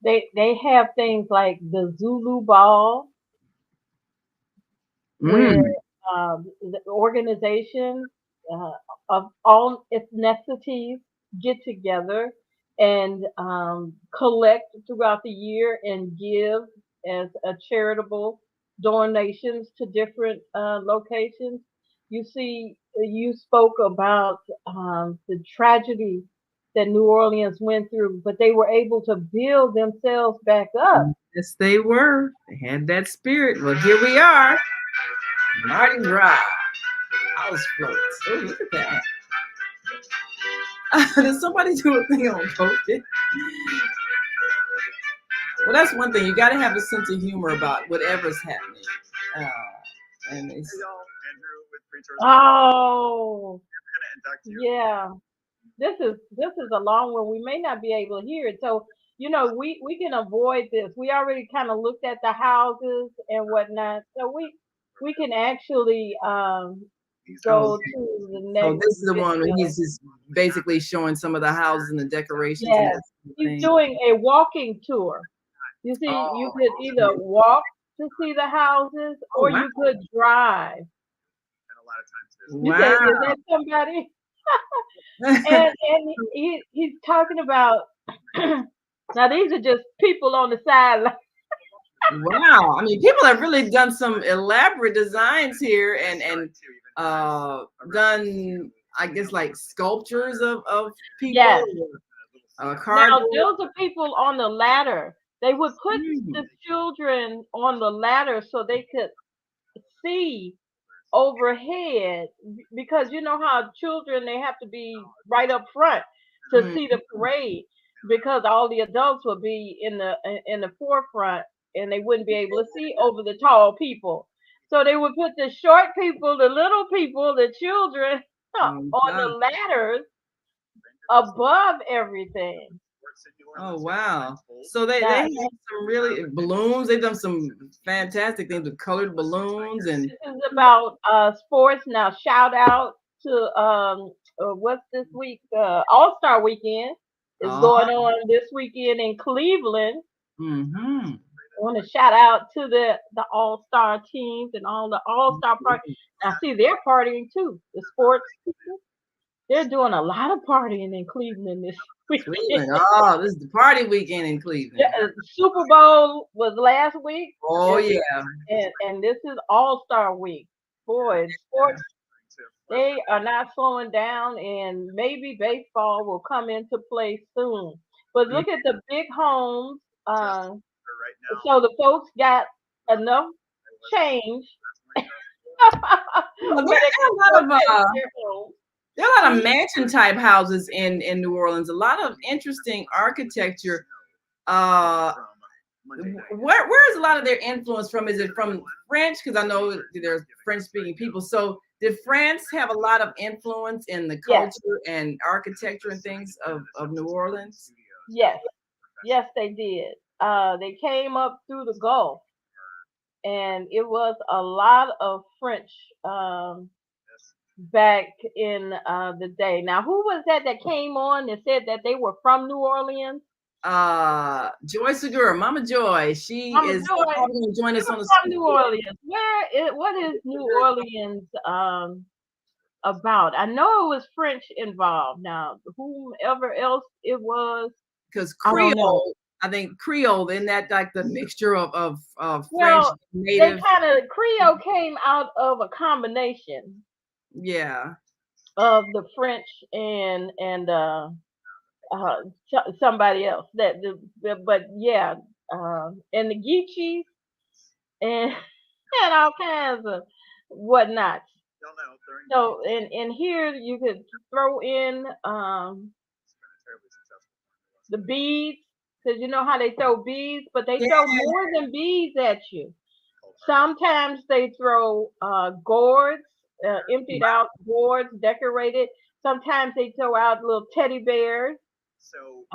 Speaker 2: They have things like the Zulu Ball, where
Speaker 3: Mm.
Speaker 2: the organizations of all ethnicities get together and collect throughout the year and give as a charitable donations to different locations. You see, you spoke about the tragedy that New Orleans went through, but they were able to build themselves back up.
Speaker 3: Yes, they were. They had that spirit. Well, here we are. Mardi Gras. House floats. Oh, look at that. Did somebody do a thing on COVID? Well, that's one thing. You got to have a sense of humor about whatever's happening. And it's,
Speaker 2: Oh, yeah. This is a long one. We may not be able to hear it. So, we can avoid this. We already kind of looked at the houses and whatnot. So we can actually
Speaker 3: oh,
Speaker 2: go to the
Speaker 3: so
Speaker 2: next
Speaker 3: this is the one where
Speaker 2: video.
Speaker 3: he's just basically showing some of the houses and the decorations and
Speaker 2: Yes.
Speaker 3: that sort of
Speaker 2: He's
Speaker 3: thing.
Speaker 2: doing a walking tour. You see, you could either walk to see the houses
Speaker 3: Oh,
Speaker 2: or
Speaker 3: wow.
Speaker 2: you could drive. You say,
Speaker 3: Wow.
Speaker 2: is that somebody? And he's talking about now these are just people on the sideline.
Speaker 3: Wow. I mean, people have really done some elaborate designs here and done, I guess, like sculptures of people,
Speaker 2: Yes. Now
Speaker 3: cardboard.
Speaker 2: those are people on the ladder. They would put
Speaker 3: Mm.
Speaker 2: the children on the ladder so they could see overhead because you know how children they have to be right up front to
Speaker 3: Mm.
Speaker 2: see the parade because all the adults would be in the forefront and they wouldn't be able to see over the tall people. So they would put the short people, the little people, the children
Speaker 3: Oh,
Speaker 2: on
Speaker 3: God.
Speaker 2: the ladders above everything.
Speaker 3: Oh, wow. So they
Speaker 2: Now
Speaker 3: have some really balloons. They've done some fantastic things with colored balloons and
Speaker 2: this is about sports. Now shout out to what's this week? All-Star Weekend is going on this weekend in Cleveland.
Speaker 3: mm-hmm.
Speaker 2: I want to shout out to the All-Star teams and all the All-Star parties. I see they're partying too. The sports people, they're doing a lot of partying in Cleveland this weekend.
Speaker 3: Cleveland. Oh, this is the party weekend in
Speaker 2: Yeah,
Speaker 3: Cleveland.
Speaker 2: Super Bowl was last week,
Speaker 3: Oh,
Speaker 2: and
Speaker 3: yeah.
Speaker 2: and this is All-Star Week. Boy, sports they are not slowing down, and maybe baseball will come into play soon. But
Speaker 3: Yeah.
Speaker 2: look at the big homes. So the folks got enough change
Speaker 3: Well,
Speaker 2: where they can
Speaker 3: there are a lot of
Speaker 2: purchase their home.
Speaker 3: there are a lot of mansion type houses in New Orleans. A lot of interesting architecture. Uh, where is a lot of their influence from? Is it from French? Because I know there's French speaking people. So did France have a lot of influence in the
Speaker 2: Yes,
Speaker 3: culture and architecture and things of New Orleans?
Speaker 2: yes, yes, they did. They came up through the Gulf, and it was a lot of French back in the day. Now, who was that came on and said that they were from New Orleans?
Speaker 3: Joy Segura, Mama Joy. She
Speaker 2: Mama
Speaker 3: is
Speaker 2: Joy,
Speaker 3: probably going to join
Speaker 2: they
Speaker 3: us
Speaker 2: were
Speaker 3: on the
Speaker 2: from New Orleans. What is New Orleans about? I know it was French involved. Now, whomever else it was,
Speaker 3: because
Speaker 2: I don't know.
Speaker 3: Creole, I think Creole in that like the mixture of French
Speaker 2: Well, they
Speaker 3: native.
Speaker 2: kind of Creole came out of a combination
Speaker 3: Yeah.
Speaker 2: of the French and uh, somebody else but yeah, and the Geechees and and all kinds of whatnot. So and here you could throw in the beads because you know how they throw beads, but they
Speaker 3: Yeah.
Speaker 2: throw more than beads at you. Sometimes they throw gourds, emptied out gourds, decorated. Sometimes they throw out little teddy bears.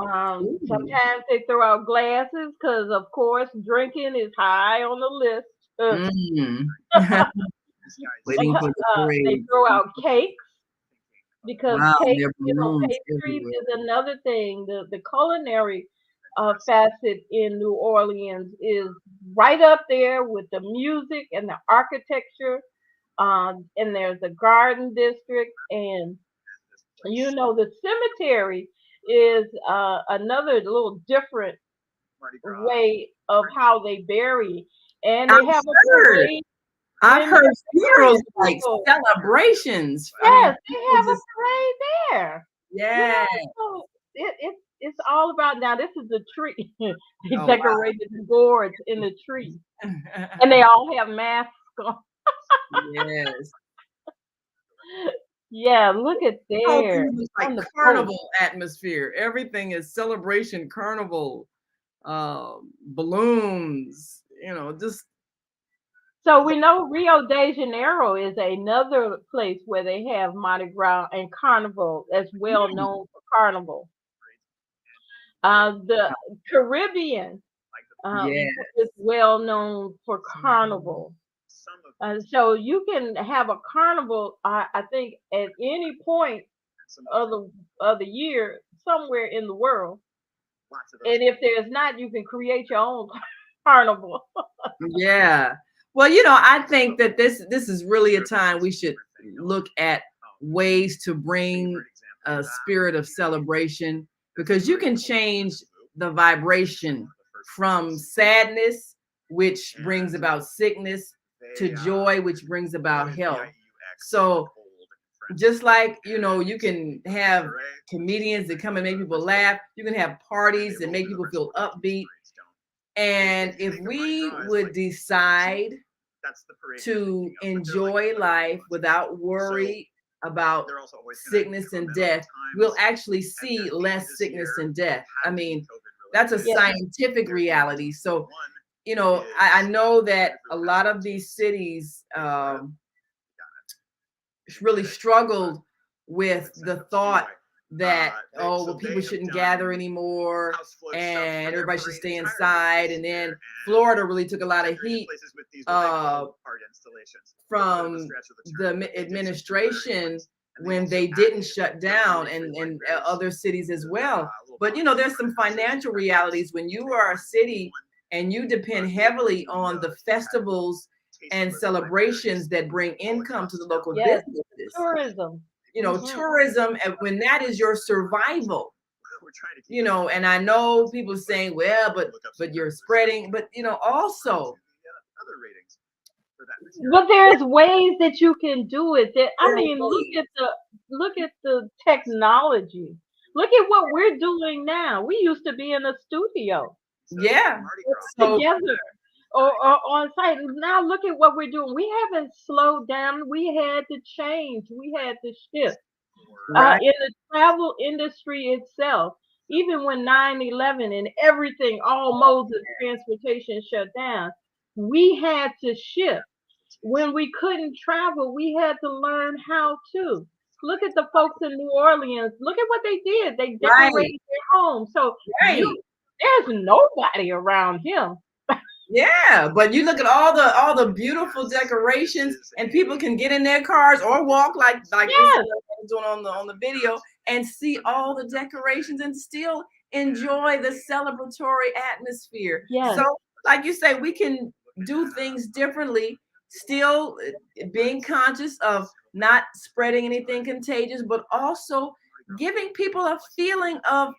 Speaker 3: Ooh.
Speaker 2: Sometimes they throw out glasses because, of course, drinking is high on the list.
Speaker 3: Mm. Waiting for the
Speaker 2: They
Speaker 3: parade.
Speaker 2: throw out cakes because
Speaker 3: Wow,
Speaker 2: cake,
Speaker 3: there are
Speaker 2: you know,
Speaker 3: balloons
Speaker 2: pastries
Speaker 3: everywhere.
Speaker 2: is another thing. The culinary facet in New Orleans is right up there with the music and the architecture. And there's a garden district, and you know the cemetery is another little different way of how they bury, and
Speaker 3: I've
Speaker 2: they have a
Speaker 3: heard.
Speaker 2: parade
Speaker 3: I've
Speaker 2: when
Speaker 3: heard
Speaker 2: they bury
Speaker 3: funerals
Speaker 2: the
Speaker 3: like
Speaker 2: people.
Speaker 3: celebrations. I mean,
Speaker 2: Yes, they
Speaker 3: people
Speaker 2: have a
Speaker 3: just
Speaker 2: parade there. You
Speaker 3: yeah.
Speaker 2: know, so it's all about, now. This is the tree. They
Speaker 3: Oh
Speaker 2: decorated the gourds in the tree,
Speaker 3: wow.
Speaker 2: and they all have masks on.
Speaker 3: Yes.
Speaker 2: Yeah, look at
Speaker 3: Whole
Speaker 2: there
Speaker 3: thing looks like
Speaker 2: on the boat.
Speaker 3: carnival atmosphere. Everything is celebration, carnival, balloons, just
Speaker 2: So we know Rio de Janeiro is another place where they have Mardi Gras and Carnival, as well known for Carnival. The Caribbean
Speaker 3: yeah.
Speaker 2: is well known for Carnival. So you can have a carnival, I think, at any point of the year somewhere in the world. And if there's not, you can create your own carnival.
Speaker 3: Yeah. Well, I think that this is really a time we should look at ways to bring a spirit of celebration, because you can change the vibration from sadness, which brings about sickness, to joy, which brings about health. So just like you can have comedians that come and make people laugh, you can have parties that make people feel upbeat. And if we would decide to enjoy life without worry about sickness and death, we'll actually see less sickness and death. I mean, that's a
Speaker 2: Yeah.
Speaker 3: scientific reality. So, I know that a lot of these cities really struggled with the thought that, oh, well, people shouldn't gather anymore and everybody should stay inside. And then Florida really took a lot of heat from the administration when they didn't shut down, and other cities as well. But there's some financial realities when you are a city and you depend heavily on the festivals and celebrations that bring income to the local
Speaker 2: Yes.
Speaker 3: businesses.
Speaker 2: Tourism.
Speaker 3: Tourism, and when that is your survival, and I know people saying, well, but you're spreading, but also
Speaker 2: But there's ways that you can do it. That, I
Speaker 3: there are
Speaker 2: mean,
Speaker 3: ways.
Speaker 2: look at the technology. Look at what we're doing now. We used to be in a studio
Speaker 3: Yeah. So
Speaker 2: together, or on site. Now look at what we're doing. We haven't slowed down. We had to change. We had to shift.
Speaker 3: right,
Speaker 2: In the travel industry itself, even when 9/11 and everything, all modes of transportation shut down, we had to shift. When we couldn't travel, we had to learn how to. Look at the folks in New Orleans. Look at what they did. They
Speaker 3: right,
Speaker 2: decorated their homes. So
Speaker 3: right.
Speaker 2: there's nobody around him.
Speaker 3: Yeah, but you look at all the beautiful decorations, and people can get in their cars or walk like this
Speaker 2: Yes,
Speaker 3: is doing on the video, and see all the decorations and still enjoy the celebratory atmosphere.
Speaker 2: yes,
Speaker 3: So, like you say, we can do things differently, still being conscious of not spreading anything contagious, but also giving people a feeling of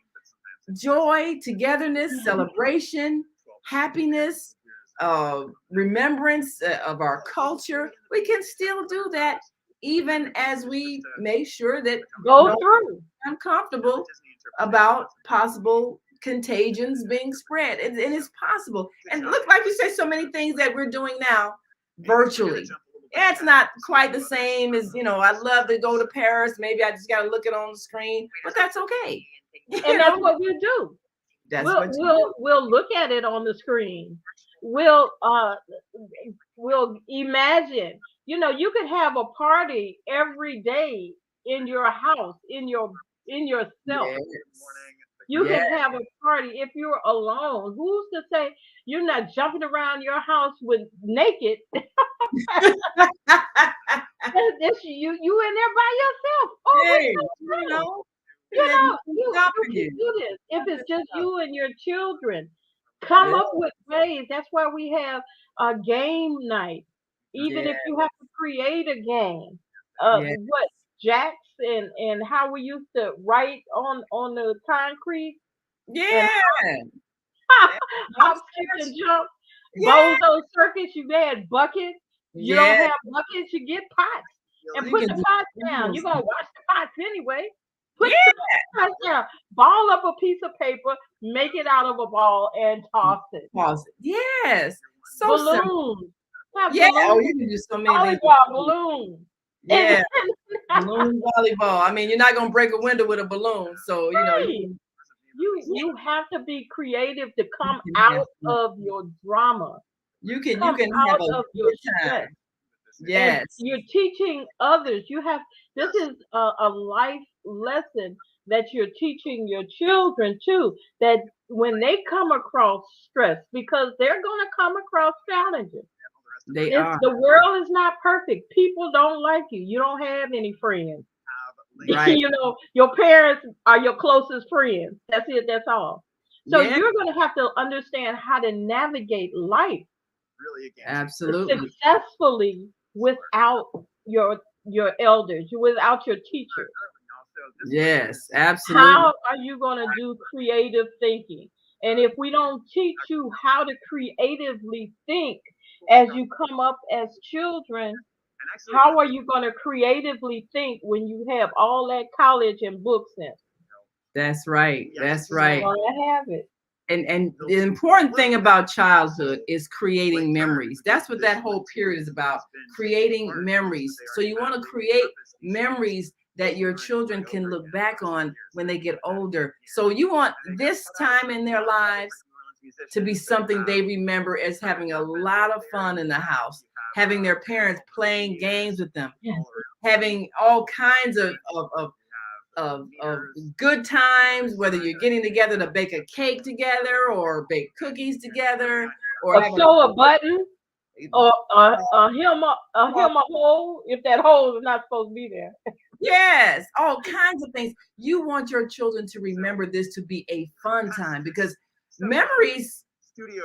Speaker 3: joy, togetherness, celebration, happiness, remembrance of our culture. We can still do that even as we make sure that
Speaker 2: go
Speaker 3: no
Speaker 2: through.
Speaker 3: one's uncomfortable about possible contagions being spread. And it's possible. And look, like you say, so many things that we're doing now virtually. Yeah, it's not quite the same as, I'd love to go to Paris. Maybe I just got to look it on the screen, but that's okay.
Speaker 2: And that's what we'll do.
Speaker 3: That's
Speaker 2: We'll
Speaker 3: what you
Speaker 2: we'll we'll look at it on the screen. We'll imagine. You could have a party every day in your house, in
Speaker 3: do.
Speaker 2: yourself.
Speaker 3: Yes.
Speaker 2: You
Speaker 3: Yeah.
Speaker 2: can have a party if you're alone. Who's to say you're not jumping around your house with naked? That's you in there by yourself. Oh,
Speaker 3: Hey,
Speaker 2: what's
Speaker 3: you
Speaker 2: going on?
Speaker 3: know,
Speaker 2: You
Speaker 3: there's
Speaker 2: know,
Speaker 3: nothing
Speaker 2: you
Speaker 3: stopping
Speaker 2: can
Speaker 3: you.
Speaker 2: do this. If it's just you and your children, come
Speaker 3: Yeah,
Speaker 2: up with ways. That's why we have a game night. Even
Speaker 3: yeah,
Speaker 2: if you have to create a game,
Speaker 3: yeah,
Speaker 2: what jacks and how we used to write on the concrete and
Speaker 3: yeah.
Speaker 2: hop, skip, and
Speaker 3: Hopscotch.
Speaker 2: jump.
Speaker 3: Yeah,
Speaker 2: Bozo circus, you had buckets. You don't
Speaker 3: yeah.
Speaker 2: have buckets, you get pots. And
Speaker 3: You
Speaker 2: put
Speaker 3: can
Speaker 2: the
Speaker 3: do
Speaker 2: pots down.
Speaker 3: all
Speaker 2: You're
Speaker 3: stuff.
Speaker 2: gonna wash the pots anyway. Put
Speaker 3: Yeah,
Speaker 2: the pots down. Ball up a piece of paper, make it out of a ball, and toss it.
Speaker 3: pause it. Yes, so simple.
Speaker 2: Balloons. Have
Speaker 3: Yeah. Oh,
Speaker 2: balloons.
Speaker 3: you can do so many things.
Speaker 2: Volleyball balloons. And
Speaker 3: Yeah, balloon volleyball. I mean, you're not gonna break a window with a balloon, so
Speaker 2: right. You have to be creative to come
Speaker 3: have
Speaker 2: out of your drama.
Speaker 3: you
Speaker 2: Come
Speaker 3: can have
Speaker 2: out
Speaker 3: a
Speaker 2: of your
Speaker 3: good
Speaker 2: stress.
Speaker 3: time.
Speaker 2: And
Speaker 3: Yes,
Speaker 2: you're teaching others. This is a life lesson that you're teaching your children too, that when they come across stress, because they're going to come across challenges.
Speaker 3: they are.
Speaker 2: The world is not perfect. People don't like you. You don't have any friends.
Speaker 3: Right.
Speaker 2: Your parents are your closest friends. That's it. That's all. So
Speaker 3: Yeah,
Speaker 2: you're going to have to understand how to navigate life
Speaker 3: absolutely.
Speaker 2: successfully without your elders, without your teachers.
Speaker 3: Yes, absolutely.
Speaker 2: How are you going to do creative thinking? And if we don't teach you how to creatively think as you come up as children, how are you going to creatively think when you have all that college and books in?
Speaker 3: That's right. That's
Speaker 2: You're not
Speaker 3: right.
Speaker 2: going to have it.
Speaker 3: And the important thing about childhood is creating memories. That's what that whole period is about, creating memories. So you want to create memories that your children can look back on when they get older. So you want this time in their lives to be something they remember as having a lot of fun in the house, having their parents playing games with them,
Speaker 2: Yes.
Speaker 3: having all kinds of good times, whether you're getting together to bake a cake together or bake cookies together or
Speaker 2: Or
Speaker 3: having
Speaker 2: sew a button, or hem a hole if that hole is not supposed to be there.
Speaker 3: yes, all kinds of things. You want your children to remember this to be a fun time because memories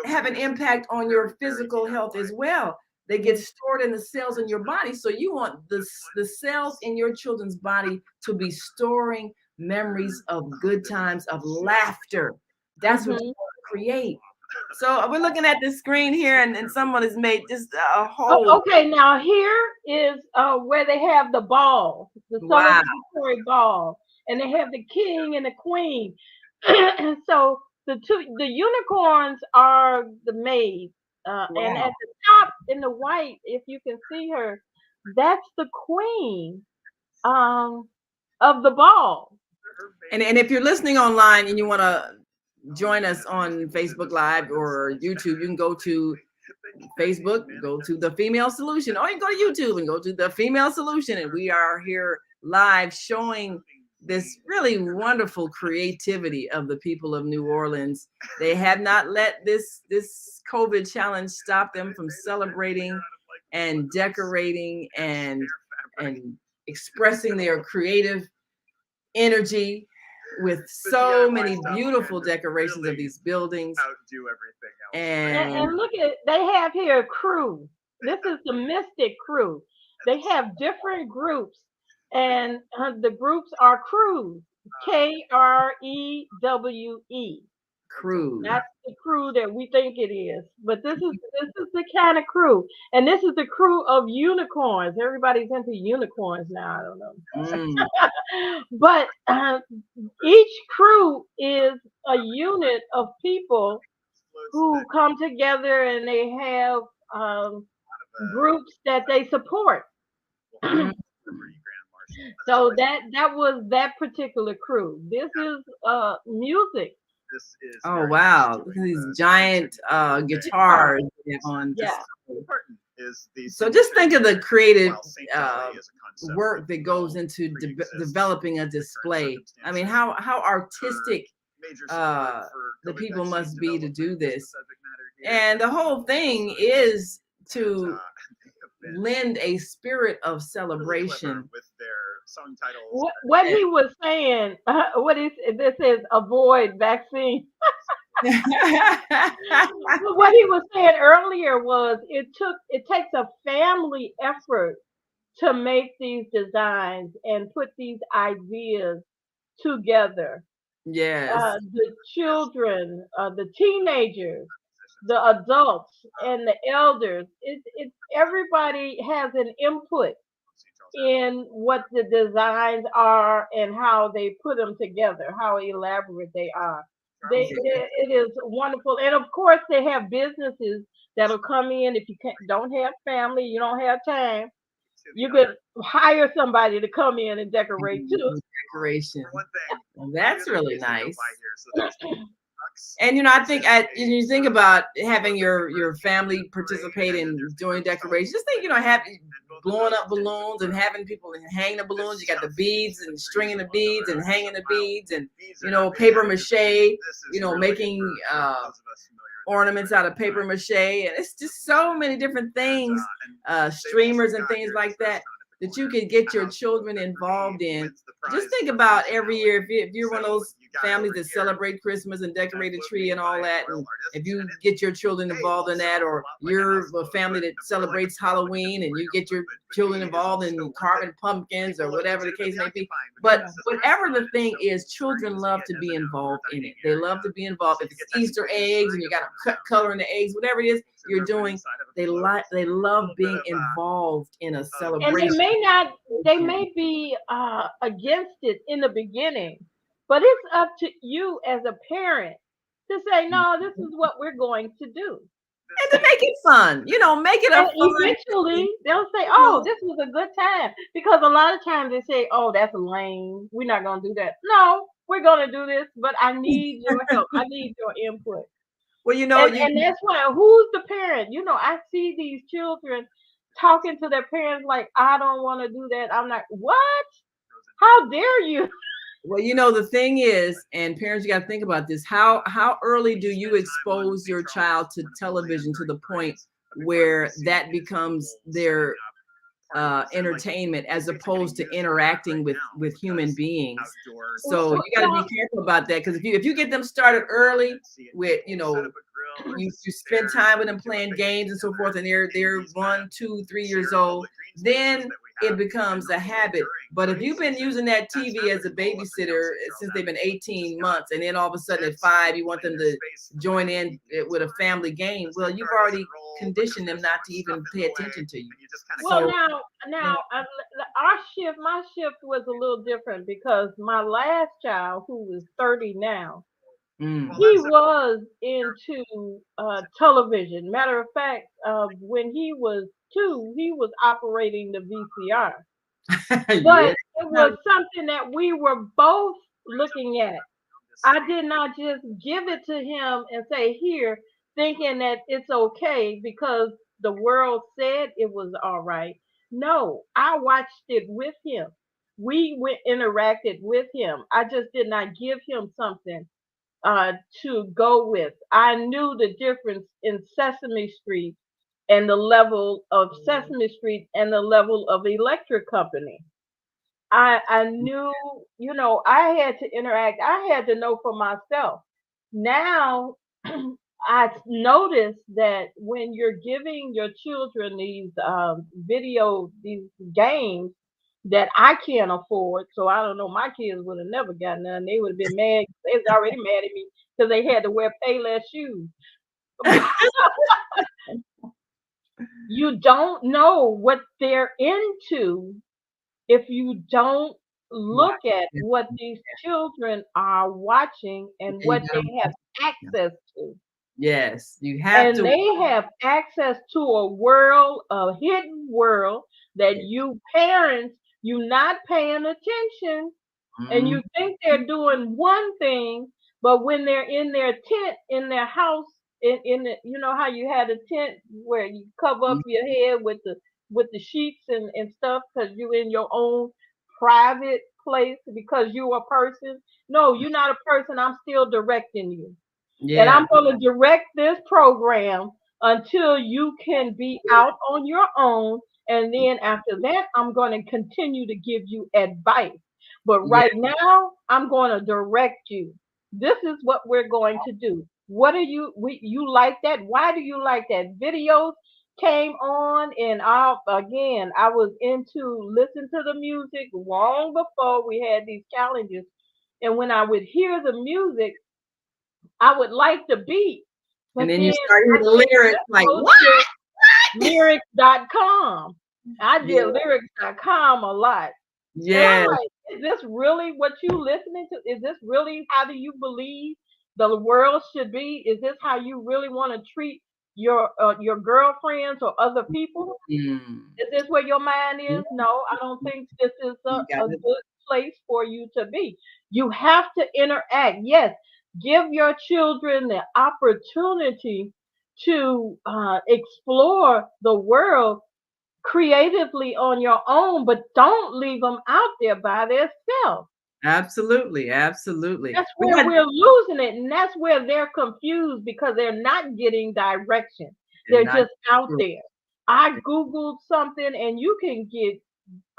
Speaker 3: have an impact on your physical health as well. They get stored in the cells in your body. So you want the cells in your children's body to be storing memories of good times, of laughter. That's what you want to create. So we're looking at the screen here, and someone has made just a whole
Speaker 2: Okay, now here is where they have the ball, the
Speaker 3: wow.
Speaker 2: celebratory ball, and they have the king and the queen. So the unicorns are the maids, and
Speaker 3: Wow.
Speaker 2: at the top in the white, if you can see her, that's the queen of the ball.
Speaker 3: And if you're listening online and you want to join us on Facebook Live or YouTube, you can go to Facebook, go to the Female Solution, or you can go to YouTube and go to the Female Solution. And we are here live showing this really wonderful creativity of the people of New Orleans. They have not let this COVID challenge stop them from celebrating and decorating and expressing their creative energy with so many beautiful decorations of these buildings.
Speaker 2: And look at they have here a crew. This is the Mystic crew. They have different groups, and the groups are crews. Krewe.
Speaker 3: Crew.
Speaker 2: That's the crew that we think it is. But this is the kind of crew. And this is the crew of unicorns. Everybody's into unicorns now. I don't know. But each crew is a unit of people who come together and they have groups that they support. So that was that particular crew. This is music.
Speaker 3: Oh wow! Look at these giant guitars they have on
Speaker 2: Yeah.
Speaker 3: display. So just think of the creative work that goes into developing a display. I mean, how artistic the people must be to do this. And the whole thing is to lend a spirit of celebration.
Speaker 2: What he was saying, this is avoid vaccine. What he was saying earlier was it takes a family effort to make these designs and put these ideas together.
Speaker 3: Yes.
Speaker 2: The children, the teenagers, the adults, and the elders. It everybody has an input in what the designs are and how they put them together, how elaborate they are. It is wonderful, and of course they have businesses that'll come in. If you don't have family, you don't have time, you could hire somebody to come in and decorate too.
Speaker 3: Decoration. Well, that's really nice. And I think you think about having your family participate in doing decorations. Just think, having blowing up balloons and having people hang the balloons. You got the beads and stringing the beads and hanging the beads and paper mache. Making ornaments out of paper mache, and it's just so many different things, streamers and things like that you could get your children involved in. Just think about every year, if you're one of those families that celebrate Christmas and decorate a tree and all that, and if you get your children involved in that, or you're a family that celebrates Halloween and you get your children involved in carving pumpkins or whatever the case may be. But whatever the thing is, children love to be involved in it. They love to be involved. If it's Easter eggs and you got to color in the eggs, whatever it is you're doing, they love being involved in a celebration.
Speaker 2: And they may be against it in the beginning, but it's up to you as a parent to say, no, this is what we're going to do.
Speaker 3: And to make it fun, make it
Speaker 2: fun. Eventually, they'll say, oh, this was a good time. Because a lot of times they say, oh, that's lame. We're not going to do that. No, we're going to do this, but I need your help. I need your input.
Speaker 3: Well,
Speaker 2: and that's why, who's the parent? I see these children talking to their parents like, I don't want to do that. I'm like, what? How dare you?
Speaker 3: Well, the thing is, and parents, you got to think about this. How early do you expose your child to television to the point where that becomes their entertainment as opposed to interacting with human beings? So you got to be careful about that, because if you get them started early with you spend time with them playing games and so forth, and they're 1, 2, 3 years old, then it becomes a habit. But if you've been using that TV as a babysitter since they've been 18 months, and then all of a sudden at 5 you want them to join in with a family game, well, you've already conditioned them not to even pay attention to you.
Speaker 2: Well, now my shift was a little different, because my last child, who is 30 now, he was into television. Matter of fact, when he was 2, he was operating the VCR. But it was something that we were both looking at. I did not just give it to him and say, here, thinking that it's okay because the world said it was all right. No, I watched it with him. We interacted with him. I just did not give him something to go with. I knew the difference in Sesame Street and the level of Sesame Street and the level of Electric Company. I knew, I had to interact. I had to know for myself. Now, I noticed that when you're giving your children these these games that I can't afford, so I don't know, my kids would have never gotten none. They would have been mad. They was already mad at me because they had to wear Payless shoes. You don't know what they're into if you don't look at what these children are watching and what they have access to.
Speaker 3: Yes, you have to.
Speaker 2: And they have access to a hidden world that you parents, you're not paying attention, and you think they're doing one thing, but when they're in their tent, in their house, in the, how you had a tent where you cover up your head with the sheets and stuff because you're in your own private place because you're a person. No, you're not a person. I'm still directing you. And
Speaker 3: Yeah.
Speaker 2: I'm going to direct this program until you can be out on your own. And then after that, I'm going to continue to give you advice. But
Speaker 3: Yeah.
Speaker 2: right now, I'm going to direct you. This is what we're going to do. What are you like that? Why do you like that? Videos came on, and I was into listen to the music long before we had these challenges. And when I would hear the music, I would like the beat,
Speaker 3: And
Speaker 2: but
Speaker 3: then
Speaker 2: then
Speaker 3: you start
Speaker 2: I
Speaker 3: hearing the
Speaker 2: did
Speaker 3: lyrics like,
Speaker 2: go
Speaker 3: what?
Speaker 2: to lyrics.com. I
Speaker 3: Yeah.
Speaker 2: did lyrics.com a lot. And I'm
Speaker 3: Yeah.
Speaker 2: like, is this really what you listening to? Is this really how do you believe the world should be? Is this how you really want to treat your girlfriends or other people?
Speaker 3: Mm.
Speaker 2: Is this where your mind is? No, I don't think this is
Speaker 3: You got
Speaker 2: a
Speaker 3: it.
Speaker 2: good place for you to be. You have to interact. Yes, give your children the opportunity to explore the world creatively on your own, but don't leave them out there by themselves.
Speaker 3: Absolutely. Absolutely.
Speaker 2: That's
Speaker 3: We
Speaker 2: where
Speaker 3: got,
Speaker 2: we're losing it, and that's where they're confused because they're not getting direction.
Speaker 3: they're
Speaker 2: They're
Speaker 3: not
Speaker 2: just out
Speaker 3: true.
Speaker 2: there. I Googled something, and you can get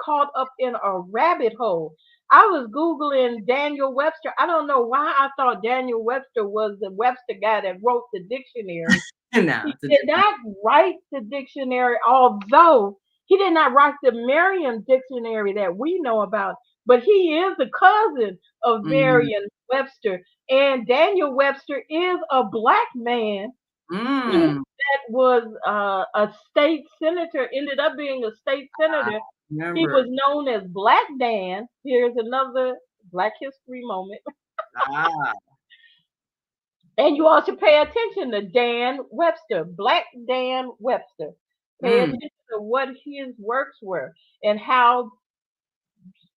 Speaker 2: caught up in a rabbit hole. I was Googling Daniel Webster. I don't know why I thought Daniel Webster was the Webster guy that wrote the dictionary.
Speaker 3: No,
Speaker 2: He did not write the dictionary, although he did not write the Merriam dictionary that we know about, but he is a cousin of
Speaker 3: mm,
Speaker 2: Merriam Webster. And Daniel Webster is a black man
Speaker 3: mm,
Speaker 2: that was a state senator, ended up being a state senator. He
Speaker 3: remember.
Speaker 2: was known as Black Dan. Here's another Black History moment.
Speaker 3: Ah,
Speaker 2: And you all should pay attention to Dan Webster, Black Dan Webster. Pay
Speaker 3: mm,
Speaker 2: attention to what his works were and how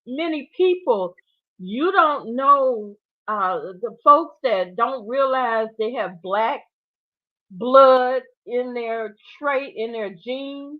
Speaker 2: many people you don't know, the folks that don't realize they have black blood in their trait, in their genes.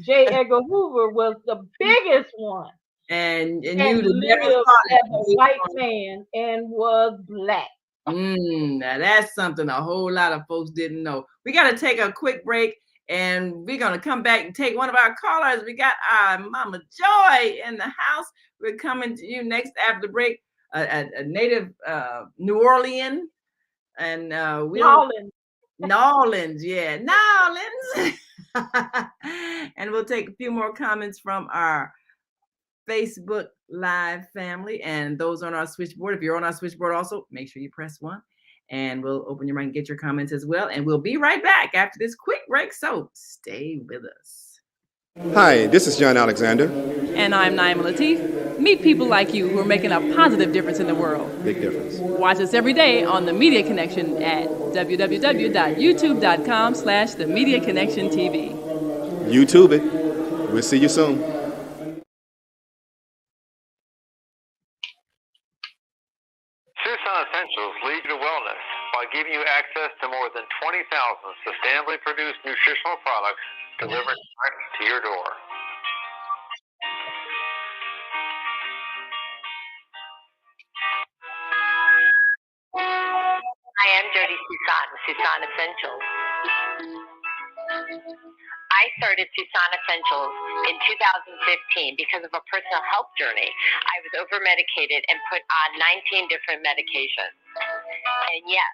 Speaker 2: J. Edgar Hoover was the biggest one
Speaker 3: and
Speaker 2: that
Speaker 3: you'd have never
Speaker 2: lived
Speaker 3: thought
Speaker 2: as a
Speaker 3: it.
Speaker 2: white man and was black.
Speaker 3: Now that's something a whole lot of folks didn't know. We got to take a quick break, and we're going to come back and take one of our callers. We got our Mama Joy in the house. We're coming to you next after the break, a native New Orleans, and New Orleans, yeah, New Orleans. And we'll take a few more comments from our Facebook Live family and those on our switchboard. If you're on our switchboard also, make sure you press 1 and we'll open your mic and get your comments as well. And we'll be right back after this quick break. So stay with us.
Speaker 7: Hi, this is John Alexander.
Speaker 6: And I'm Naima Latif. Meet people like you who are making a positive difference in the world.
Speaker 7: Big difference.
Speaker 6: Watch us every day on The Media Connection at www.youtube.com/The Media Connection TV.
Speaker 7: YouTube it. We'll see you soon.
Speaker 1: Tucson Essentials lead to wellness by giving you access to more than 20,000 sustainably produced nutritional products delivered direct to your door. I am Jody Tucson with Tucson Essentials. I started Tucson Essentials in 2015 because of a personal health journey. I was over-medicated and put on 19 different medications. And yes,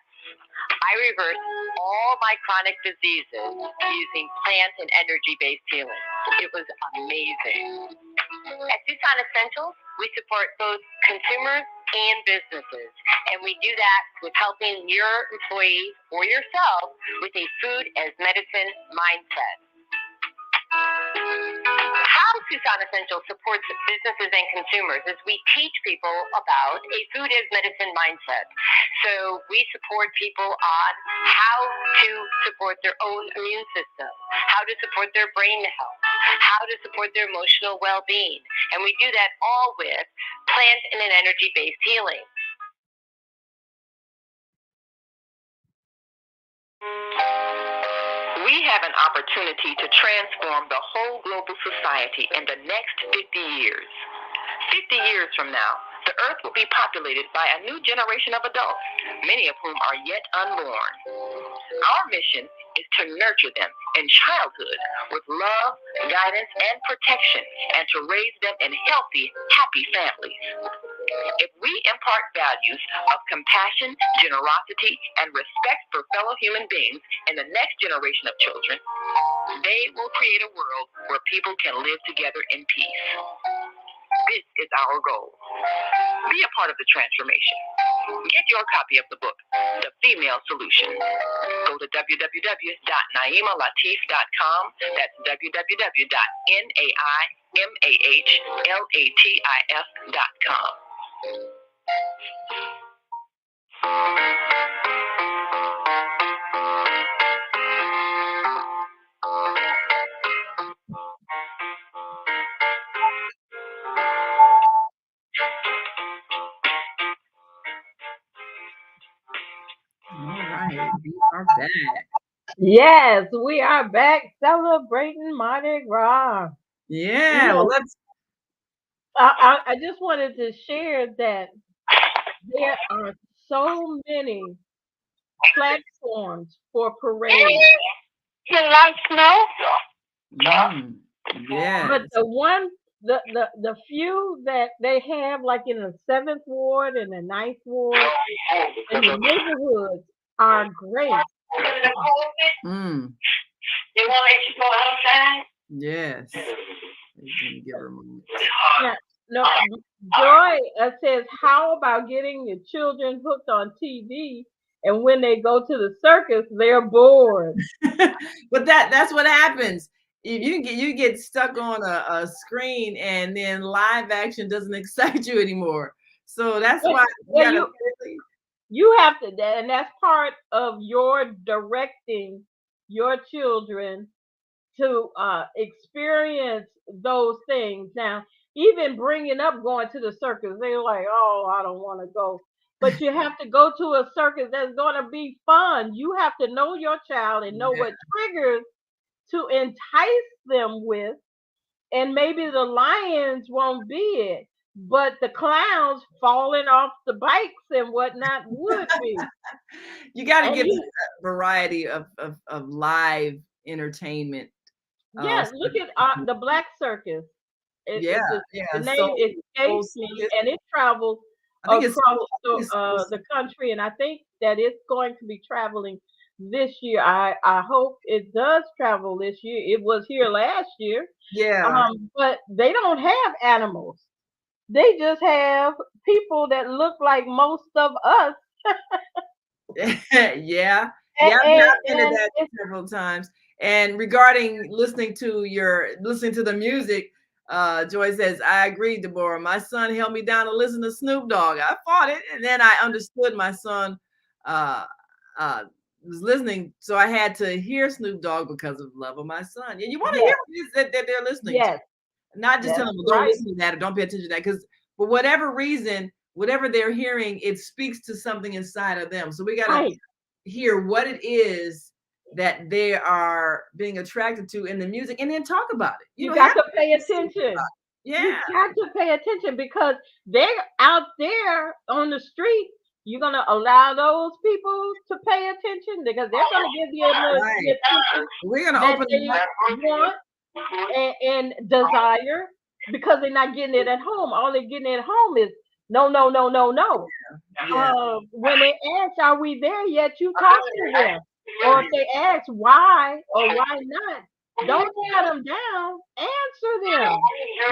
Speaker 1: I reversed all my chronic diseases using plant and energy-based healing. It was amazing. At Tucson Essentials, we support both consumers and businesses, and we do that with helping your employees or yourself with a food as medicine mindset. How Tucson Essentials supports businesses and consumers is we teach people about a food as medicine mindset. So we support people on how to support their own immune system, how to support their brain health, how to support their emotional well-being. And we do that all with plant and an energy-based healing. We have an opportunity to transform the whole global society in the next 50 years. 50 years from now, the earth will be populated by a new generation of adults, many of whom are yet unborn. Our mission is to nurture them in childhood with love, guidance, and protection, and to raise them in healthy, happy families. If we impart values of compassion, generosity, and respect for fellow human beings in the next generation of children, they will create a world where people can live together in peace. This is our goal. Be a part of the transformation. Get your copy of the book, The Female Solution. Go to www.naimalatif.com. That's www.naimalatif.com.
Speaker 3: All right, we are back.
Speaker 2: Yes, we are back celebrating Mardi Gras.
Speaker 3: Yeah, well, let's.
Speaker 2: I just wanted to share that there are so many platforms for parades.
Speaker 1: You like snow?
Speaker 3: Yeah.
Speaker 2: But the few that they have, like in the 7th Ward and the 9th Ward, and the neighborhoods are great.
Speaker 3: Mm.
Speaker 1: You want to go outside?
Speaker 3: Yes. Give her a moment.
Speaker 2: Yeah, no, Joy says, how about getting your children hooked on TV, and when they go to the circus, they're bored?
Speaker 3: But that's what happens. If you get stuck on a screen, and then live action doesn't excite you anymore. So that's why
Speaker 2: you have to, and that's part of your directing your children to experience those things. Now, even bringing up going to the circus, they're like, oh, I don't want to go. But you have to go to a circus that's going to be fun. You have to know your child and know what triggers to entice them with. And maybe the lions won't be it, but the clowns falling off the bikes and whatnot would be.
Speaker 3: You got to give them a variety of live entertainment.
Speaker 2: Yeah, look at the Black Circus. The name escapes me, and it travels across the country, and I think that it's going to be traveling this year. I hope it does travel this year. It was here last year.
Speaker 3: Yeah.
Speaker 2: But they don't have animals. They just have people that look like most of us.
Speaker 3: Yeah. I've been to that several times. And regarding listening to the music, Joy says, I agree, Deborah. My son held me down to listen to Snoop Dogg. I fought it, and then I understood my son was listening, so I had to hear Snoop Dogg because of love of my son. And you want to hear that they're listening to. Not just tell them, well, don't listen to that or don't pay attention to that, because for whatever reason, whatever they're hearing, it speaks to something inside of them. So we got to hear what it is that they are being attracted to in the music, and then talk about it.
Speaker 2: You got to pay attention.
Speaker 3: Yeah.
Speaker 2: You got to pay attention, because they're out there on the street. You're going to allow those people to pay attention, because they're going to give you the attention
Speaker 3: we're going to open
Speaker 2: they want and desire, because they're not getting it at home. All they're getting at home is no. When they ask, are we there yet? You talk to them. Or if they ask why or why not, don't shut them down. Answer them.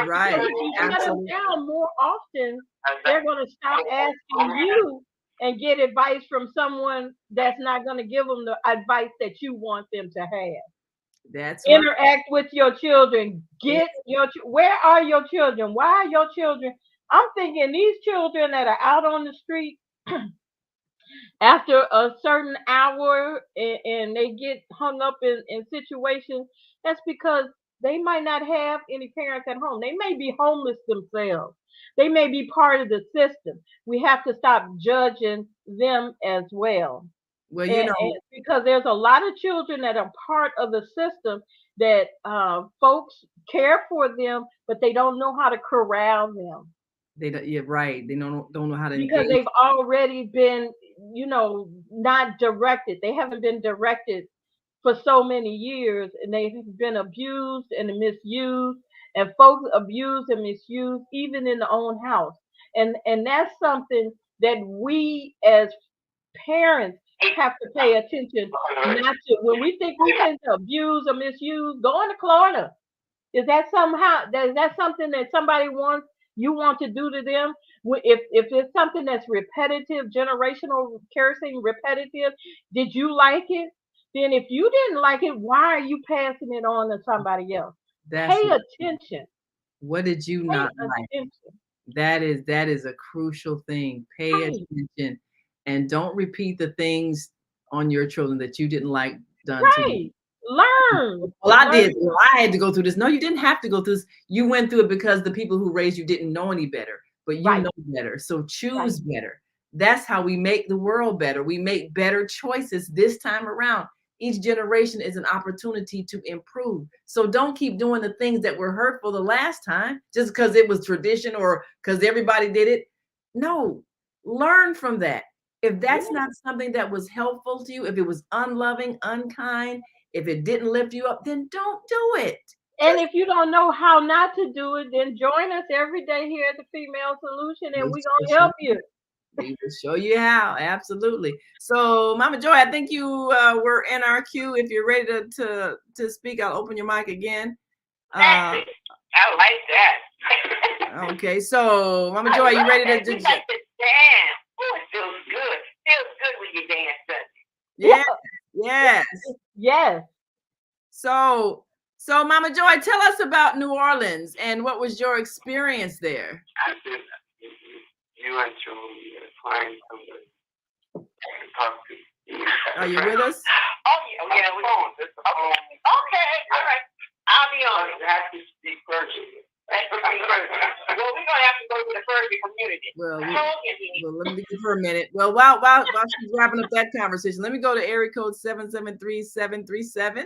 Speaker 3: Right.
Speaker 2: Because if you shut them down more often, they're going to stop asking you and get advice from someone that's not going to give them the advice that you want them to have.
Speaker 3: That's
Speaker 2: interact with your children. Where are your children? Why are your children? I'm thinking these children that are out on the street after a certain hour and they get hung up in situations, that's because they might not have any parents at home. They may be homeless themselves. They may be part of the system. We have to stop judging them as well.
Speaker 3: Well,
Speaker 2: because there's a lot of children that are part of the system that folks care for them, but they don't know how to corral them.
Speaker 3: You're right. They don't know how to
Speaker 2: because
Speaker 3: engage.
Speaker 2: they've already been, not directed. They haven't been directed for so many years, and they've been abused and misused, and folks abused and misused even in the own house. And that's something that we as parents have to pay attention not to. When we think we can abuse or misuse, go in the corner. Is that something that somebody wants, you want to do to them? If it's something that's repetitive, generational cursing, repetitive, did you like it? Then if you didn't like it, why are you passing it on to somebody else?
Speaker 3: That's
Speaker 2: Pay attention.
Speaker 3: what did you
Speaker 2: Pay
Speaker 3: not like?
Speaker 2: attention.
Speaker 3: That is a crucial thing. Pay
Speaker 2: Right.
Speaker 3: attention and don't repeat the things on your children that you didn't like done to you.
Speaker 2: Right. Learn.
Speaker 3: Well, I
Speaker 2: Learn.
Speaker 3: did. Well, I had to go through this. No, you didn't have to go through this. You went through it because the people who raised you didn't know any better, but you
Speaker 2: Right.
Speaker 3: know better. So choose better. That's how we make the world better. We make better choices this time around. Each generation is an opportunity to improve. So don't keep doing the things that were hurtful the last time just because it was tradition or because everybody did it. No, learn from that. If that's not something that was helpful to you, if it was unloving, unkind, if it didn't lift you up, then don't do it.
Speaker 2: And if you don't know how not to do it, then join us every day here at the Female Solution, and we're going to help you.
Speaker 3: We will show you how. Absolutely. So, Mama Joy, I think you were in our queue. If you're ready to speak, I'll open your mic again.
Speaker 1: I like that.
Speaker 3: Okay. So, Mama Joy, are you ready to
Speaker 1: dance? Oh, it feels good. Feels good when you dance,
Speaker 3: doesn't it? Yeah.
Speaker 2: Yes.
Speaker 3: So Mama Joy, tell us about New Orleans and what was your experience there?
Speaker 1: You went to find somebody to talk to.
Speaker 3: Are you with us?
Speaker 1: Oh, yeah, we're on. Okay, all right. I'll be on. You have to speak first. Well, we're going to have to go to the first community.
Speaker 3: Well, let me give her a minute. Well, while she's wrapping up that conversation, let me go to area code 773-737.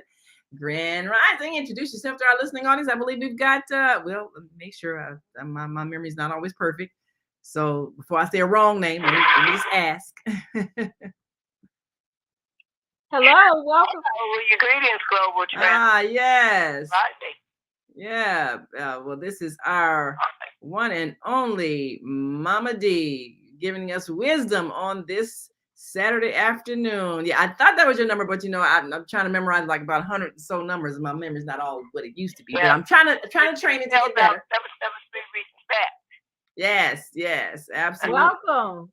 Speaker 3: Grand Rising. Introduce yourself to our listening audience. I believe we've got, make sure my memory's not always perfect. So before I say a wrong name, let me just ask.
Speaker 2: Hello, welcome.
Speaker 1: Your greetings, Global Trend.
Speaker 3: Yes. Yeah. Well, this is our one and only Mama D giving us wisdom on this Saturday afternoon. Yeah, I thought that was your number, but I'm trying to memorize like about 100 and so numbers, and my memory's not all what it used to be. Yeah. But I'm trying to train it to get better.
Speaker 1: 773 reasons back.
Speaker 3: Yes, absolutely.
Speaker 2: Welcome.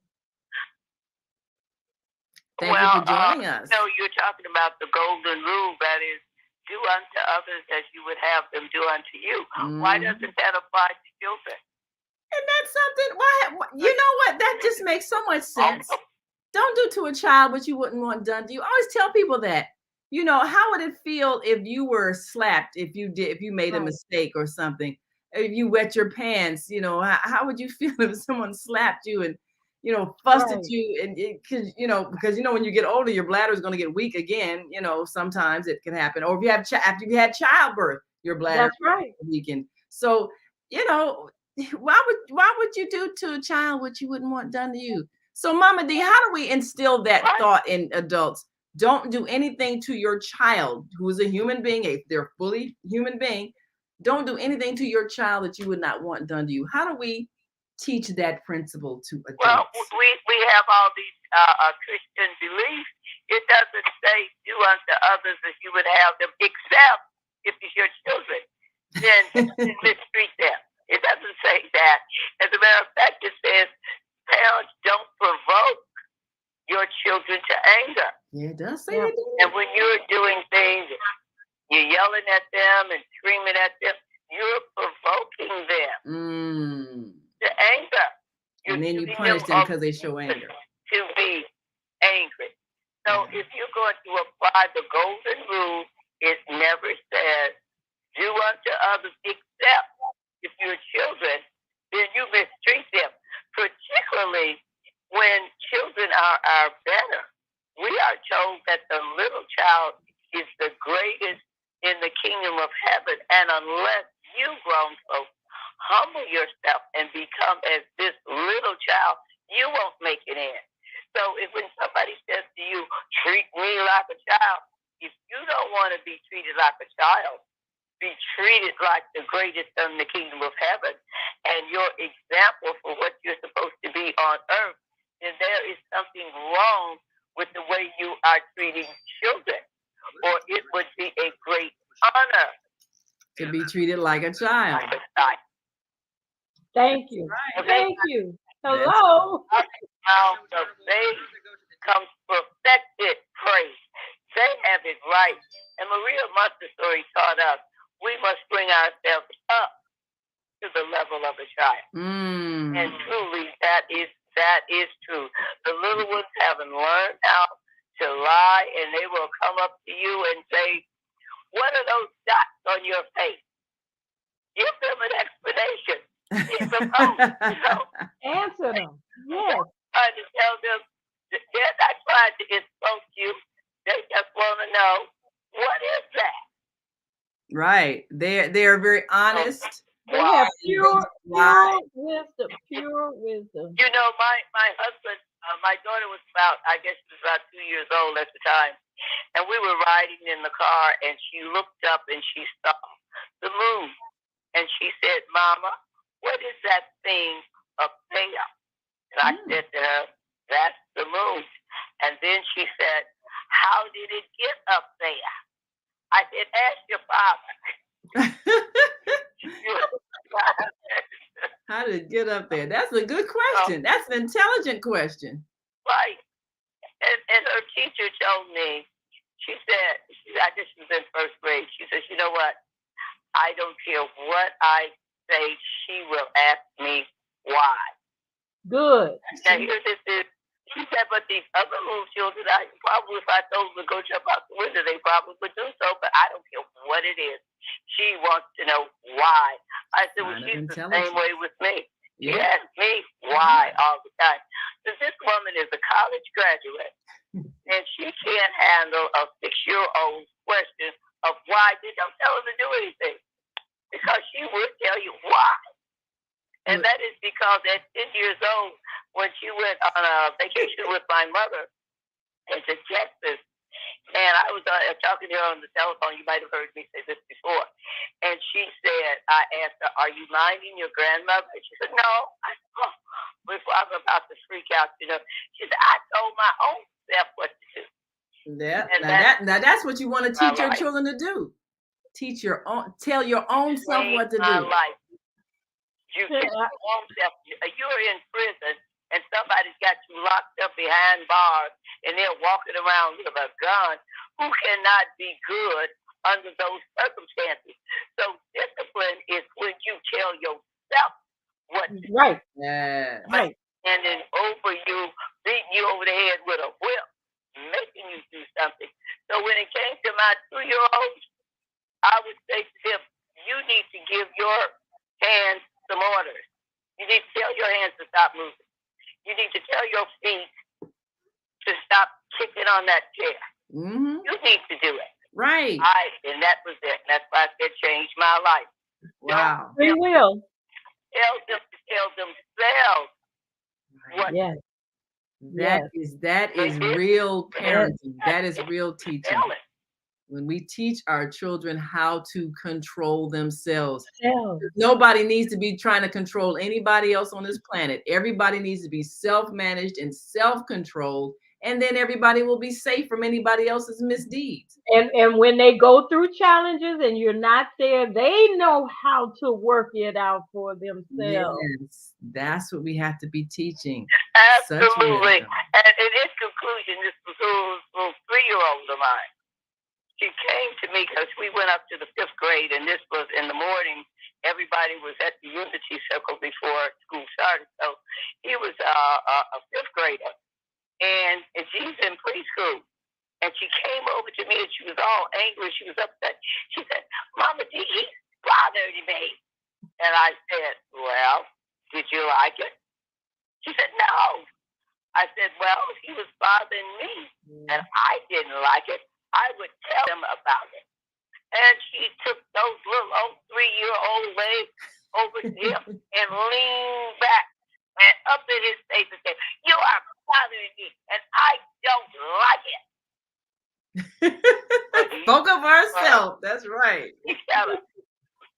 Speaker 3: Thank you for joining us.
Speaker 1: So you're talking about the golden rule, that is, do unto others as you would have them do unto you. Why doesn't that apply to children?
Speaker 3: And that's something. Why? You know what? That just makes so much sense. Don't do to a child what you wouldn't want done to you. I always tell people that. How would it feel if you were slapped, if you made a mistake or something, if you wet your pants, how would you feel if someone slapped you and, fussed at you and because when you get older, your bladder is going to get weak again. Sometimes it can happen. Or if after you had childbirth, your bladder weakened. So, why would you do to a child what you wouldn't want done to you? So, Mama D, how do we instill that thought in adults? Don't do anything to your child who is a human being. They're fully human being. Don't do anything to your child that you would not want done to you. How do we teach that principle to adults?
Speaker 1: Well, we have all these Christian beliefs. It doesn't say do unto others as you would have them, except if it's your children. Then mistreat them. It doesn't say that. As a matter of fact, it says parents don't provoke your children to anger.
Speaker 3: Yeah, it does say that.
Speaker 1: And when you're doing things, you're yelling at them and screaming at them, you're provoking them to anger.
Speaker 3: And then you punish them because they show anger.
Speaker 1: To be angry. So if you're going to apply the golden rule, it never says do unto others except if you're children, then you mistreat them. Particularly when children are better. We are told that the little child is the greatest in the kingdom of heaven. And unless you grown folks humble yourself and become as this little child, you won't make it in. So if when somebody says to you, treat me like a child, if you don't want to be treated like a child, be treated like the greatest in the kingdom of heaven and your example for what you're supposed to be on earth, then there is something wrong with the way you are treating children. Or it would be a great honor
Speaker 3: to be treated like a child.
Speaker 2: Thank you.
Speaker 3: Right.
Speaker 2: Thank you. Hello.
Speaker 1: Out of faith comes perfected praise. They have it right. And Maria Montessori taught us we must bring ourselves up to the level of a child. And truly, that is true. The little ones haven't learned how to lie, and they will come up to you and say, what are those dots on your face? Give them an explanation. Give them hope, you know?
Speaker 2: Answer them. Yes.
Speaker 1: Trying to tell them they're not trying to insult you. They just want to know, what is that?
Speaker 3: Right. They are very honest.
Speaker 2: They have pure wisdom. Pure wisdom.
Speaker 1: You know, my husband, my daughter was about, I guess she was about 2 years old at the time. And we were riding in the car, and she looked up and she saw the moon. And she said, Mama, what is that thing up there? And I said to her, that's the moon. And then she said, how did it get up there? I said, ask your father.
Speaker 3: How did it get up there? That's a good question. That's an intelligent question.
Speaker 1: Right. And her teacher told me, she said, I guess she was in first grade. She said, you know what? I don't care what I say. She will ask me why.
Speaker 2: Good.
Speaker 1: Now, here this is. She said, but these other little children, I probably, if I told them to go jump out the window, they probably would do so, but I don't care what it is. She wants to know why. I said, well, she's the same way with me. She asks me why all the time. Because this woman is a college graduate, and she can't handle a 6-year-old's question of why. They don't tell her to do anything, because she would tell you why. And that is because at 10 years old, when she went on a vacation with my mother into Texas, and I was talking to her on the telephone. You might have heard me say this before. And she said, I asked her, are you minding your grandmother? And she said, no. I said, oh, before I'm about to freak out, you know. She said, I told my own self what to do.
Speaker 3: Yeah. Now that's what you want to teach your children to do. Tell your own self what to do.
Speaker 1: Life. You tell your own self. You're in prison, and somebody's got you locked up behind bars, and they're walking around with a gun. Who cannot be good under those circumstances? So discipline is when you tell yourself what to do.
Speaker 2: Right.
Speaker 3: Yeah.
Speaker 1: Right. And then over you, beating you over the head with a whip, making you do something. So when it came to my 2-year-old, I would say to him, you need to give your hands some orders. You need to tell your hands to stop moving. You need to tell your feet to stop kicking on that chair. You need to do it.
Speaker 3: Right.
Speaker 1: And that was it. That's why I said change my life.
Speaker 3: Wow.
Speaker 2: We will.
Speaker 1: Tell them to tell themselves what.
Speaker 2: Yes.
Speaker 3: That is real parenting. That is real teaching. When we teach our children how to control themselves. Nobody needs to be trying to control anybody else on this planet. Everybody needs to be self-managed and self-controlled, and then everybody will be safe from anybody else's misdeeds.
Speaker 2: And when they go through challenges and you're not there, they know how to work it out for themselves.
Speaker 3: Yes, that's what we have to be teaching.
Speaker 1: Absolutely. And in its conclusion, this little 3-year-old of mine, she came to me because we went up to the 5th grade, and this was in the morning. Everybody was at the Unity Circle before school started. So he was a 5th grader, and she's in preschool. And she came over to me, and she was all angry. She was upset. She said, Mama, he bothered me. And I said, well, did you like it? She said, no. I said, well, he was bothering me, and I didn't like it. I would tell them about it. And she took those little old 3-year-old legs over to him and leaned back and up in his face and said, "You are bothering me, and I don't like it."
Speaker 3: Spoke up for herself. That's right.
Speaker 1: He kind of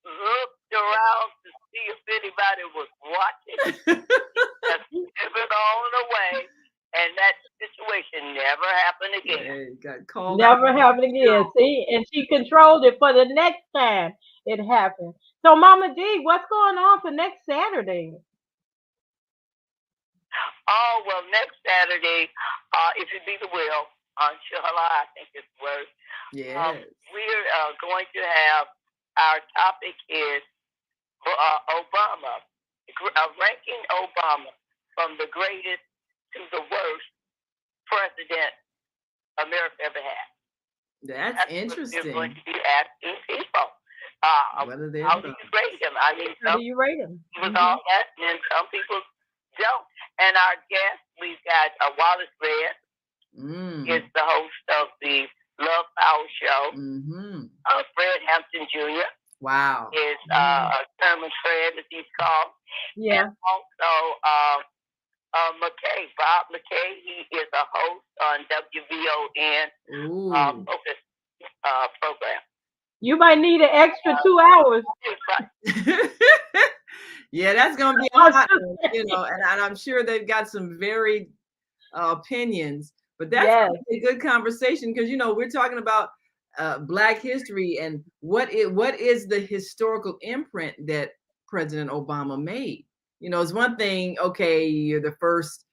Speaker 1: looked around to see if anybody was watching. Just moving on away, and that situation never happened again.
Speaker 3: Yeah, got called
Speaker 2: Never
Speaker 3: out.
Speaker 2: happened again. See, and she controlled it for the next time it happened. So, Mama D, what's going on for next Saturday?
Speaker 1: Oh, well, next Saturday, if it be the will, inshallah, I think it's the word.
Speaker 3: Yes.
Speaker 1: We're going to have, our topic is Obama, ranking Obama from the greatest to the worst president America ever had.
Speaker 3: That's interesting.
Speaker 1: What you're going to be asking people.
Speaker 3: Whether they're
Speaker 1: How do you rate him? I mean,
Speaker 2: How
Speaker 1: some
Speaker 2: do you rate him?
Speaker 1: people all that, and some people don't. And our guest, we've got Wallace Red, is the host of the Love Power Show. Fred Hampton Jr.
Speaker 3: Wow.
Speaker 1: Is Sherman Fred, as he's called.
Speaker 2: Yeah.
Speaker 1: And also McKay, Bob McKay, he is a host on WVON Focus program.
Speaker 2: You might need an extra 2 hours.
Speaker 3: Yeah, that's gonna be a lot, you know, and I'm sure they've got some varied opinions, but that's a good conversation because, you know, we're talking about Black history and what is the historical imprint that President Obama made. You know, it's one thing, okay, you're the first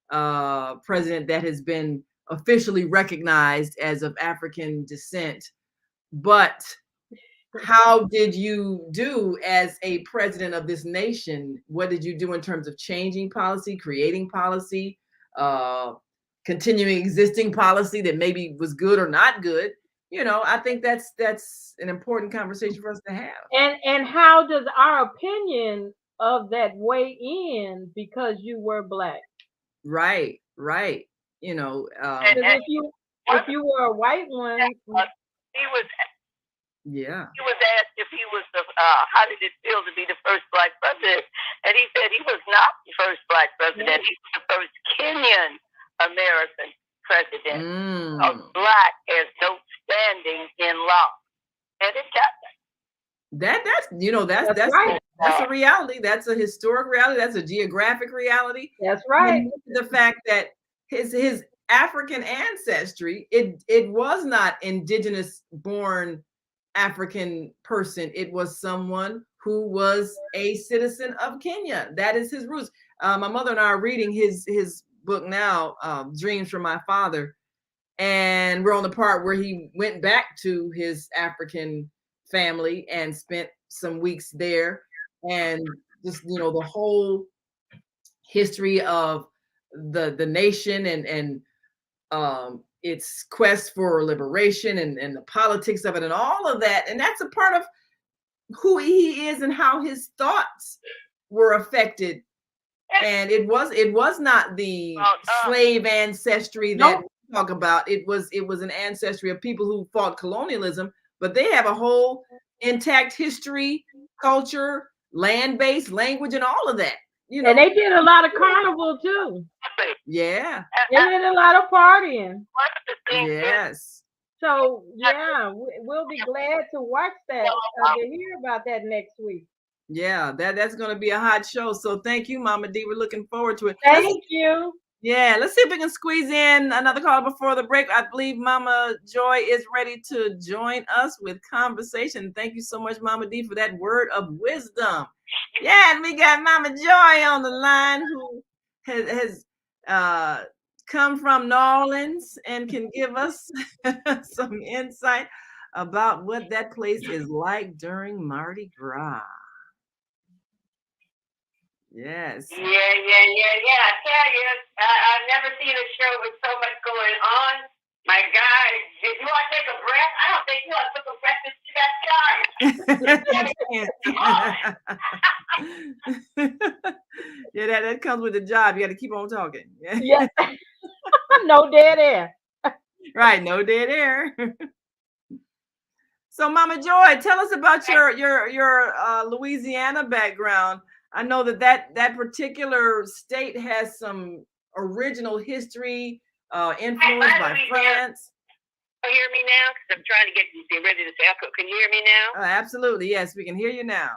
Speaker 3: president that has been officially recognized as of African descent, but how did you do as a president of this nation? What did you do in terms of changing policy, creating policy, continuing existing policy that maybe was good or not good? You know, I think that's an important conversation for us to have.
Speaker 2: And how does our opinion of that weigh in because you were Black?
Speaker 3: Right. You know,
Speaker 2: if you were a white one,
Speaker 1: he was asked if he was how did it feel to be the first Black president, and he said he was not the first Black president. He was the first Kenyan American president. Black has no standing in law, and it got that.
Speaker 3: That's
Speaker 2: right.
Speaker 3: That's a reality. That's a historic reality. That's a geographic reality.
Speaker 2: That's right.
Speaker 3: The fact that his African ancestry, it was not indigenous born African person. It was someone who was a citizen of Kenya. That is his roots. My mother and I are reading his book now, Dreams from My Father. And we're on the part where he went back to his African family and spent some weeks there. And just, you know, the whole history of the nation and its quest for liberation and the politics of it and all of that. And that's a part of who he is and how his thoughts were affected. And it was not the slave ancestry that we talk about. It was an ancestry of people who fought colonialism, but they have a whole intact history, culture, land-based language, and all of that. You know,
Speaker 2: and they did a lot of carnival too.
Speaker 3: Yeah.
Speaker 2: They did a lot of partying.
Speaker 3: Yes.
Speaker 2: So yeah, we'll be glad to watch that, to hear about that next week.
Speaker 3: Yeah, that's going to be a hot show. So thank you, Mama D. We're looking forward to it.
Speaker 2: Thank you.
Speaker 3: Yeah, let's see if we can squeeze in another call before the break. I believe Mama Joy is ready to join us with conversation. Thank you so much, Mama D, for that word of wisdom. Yeah, and we got Mama Joy on the line who has come from New Orleans and can give us some insight about what that place is like during Mardi Gras. Yes.
Speaker 1: Yeah. I tell you, I've never seen a show with so much going on. My God, did you all take a breath? I don't think you all took a breath into that time.
Speaker 3: Yeah, that comes with the job. You got to keep on talking.
Speaker 2: Yeah. No dead air.
Speaker 3: Right, no dead air. So Mama Joy, tell us about your Louisiana background. I know that particular state has some original history, influenced by France.
Speaker 1: Can you hear me now? Because I'm trying to get the original echo. Can you hear me now?
Speaker 3: Absolutely, yes, we can hear you now.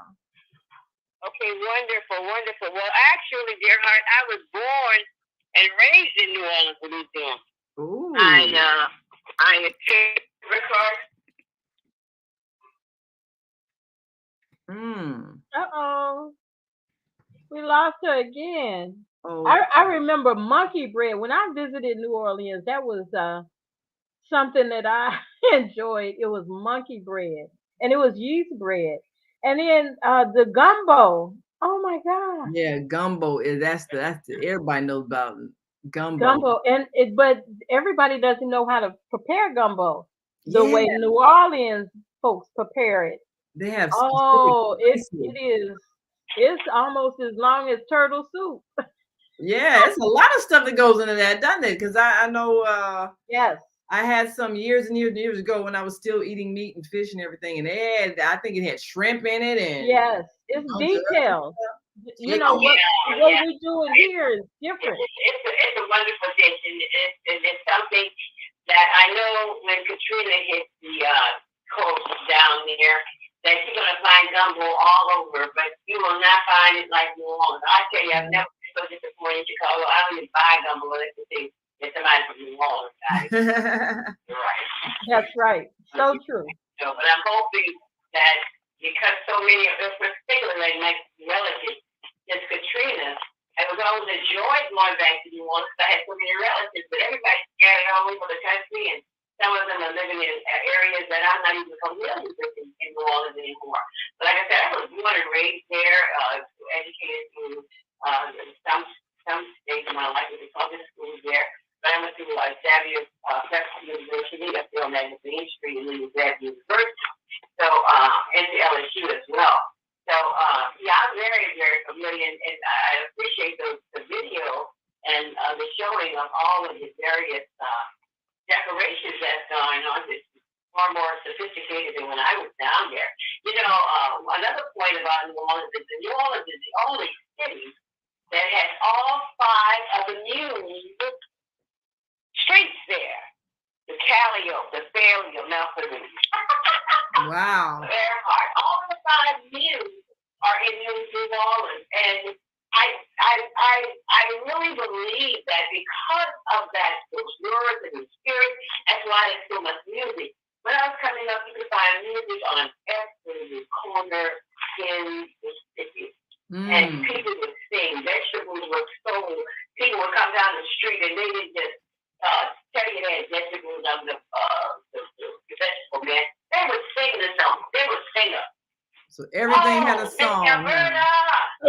Speaker 1: Okay, wonderful, wonderful. Well, actually, dear heart, I was born and raised in New Orleans, Louisiana.
Speaker 3: Ooh.
Speaker 1: I attended record.
Speaker 2: Uh-oh. We lost her again.
Speaker 3: Oh.
Speaker 2: I remember monkey bread. When I visited New Orleans, that was something that I enjoyed. It was monkey bread. And it was yeast bread. And then the gumbo. Oh my God.
Speaker 3: Yeah, gumbo is that's the everybody knows about gumbo.
Speaker 2: Gumbo. But everybody doesn't know how to prepare gumbo the way New Orleans folks prepare it.
Speaker 3: They have
Speaker 2: it is. It's almost as long as turtle soup.
Speaker 3: Yeah, it's a lot of stuff that goes into that, doesn't it? Because I know.
Speaker 2: Yes.
Speaker 3: I had some years and years and years ago when I was still eating meat and fish and everything, and I think it had shrimp in it. And
Speaker 2: yes, it's details. You know what we do it here is different.
Speaker 1: It's a wonderful dish, and it's something that I know when Katrina hit the coast down there, that you're gonna find gumbo all over, but you will not find it like New Orleans. I tell you, I've never been so disappointed in Chicago. I don't even buy gumbo unless it's somebody from New Orleans. Right.
Speaker 2: That's right. So true.
Speaker 1: So, but I'm hoping that because so many of us, particularly my relatives, since Katrina, it was always a joy going back to New Orleans. I had so many relatives, but everybody's scattered all over the country, and some of them are living in areas that I'm not even familiar with in New Orleans anymore. But like I said, I was born and raised there, educated through some stage of my life with the public schools there. But I went to Xavier University up there on Magazine Street and then Xavier University. So, and to LSU as well. So, yeah, I'm very, very familiar, and I appreciate the video and the showing of all of the various decorations that's going on. It's far more sophisticated than when I was down there. You know, another point about New Orleans is that New Orleans is the only city that has all 5 of the muse streets there. The Callio, the Fairleo, Melford.
Speaker 3: Wow.
Speaker 1: Earhart. All the 5 muse are in New Orleans. And I really believe that because of that, those words and the spirit, that's why there's so much music. When I was coming up, you could find music on every corner in the city. And people would sing. Vegetables were sold. People would come down the street and they didn't just tell you they had vegetables on the vegetable man. They would sing the song. They would sing it.
Speaker 3: So everything had a song.
Speaker 2: A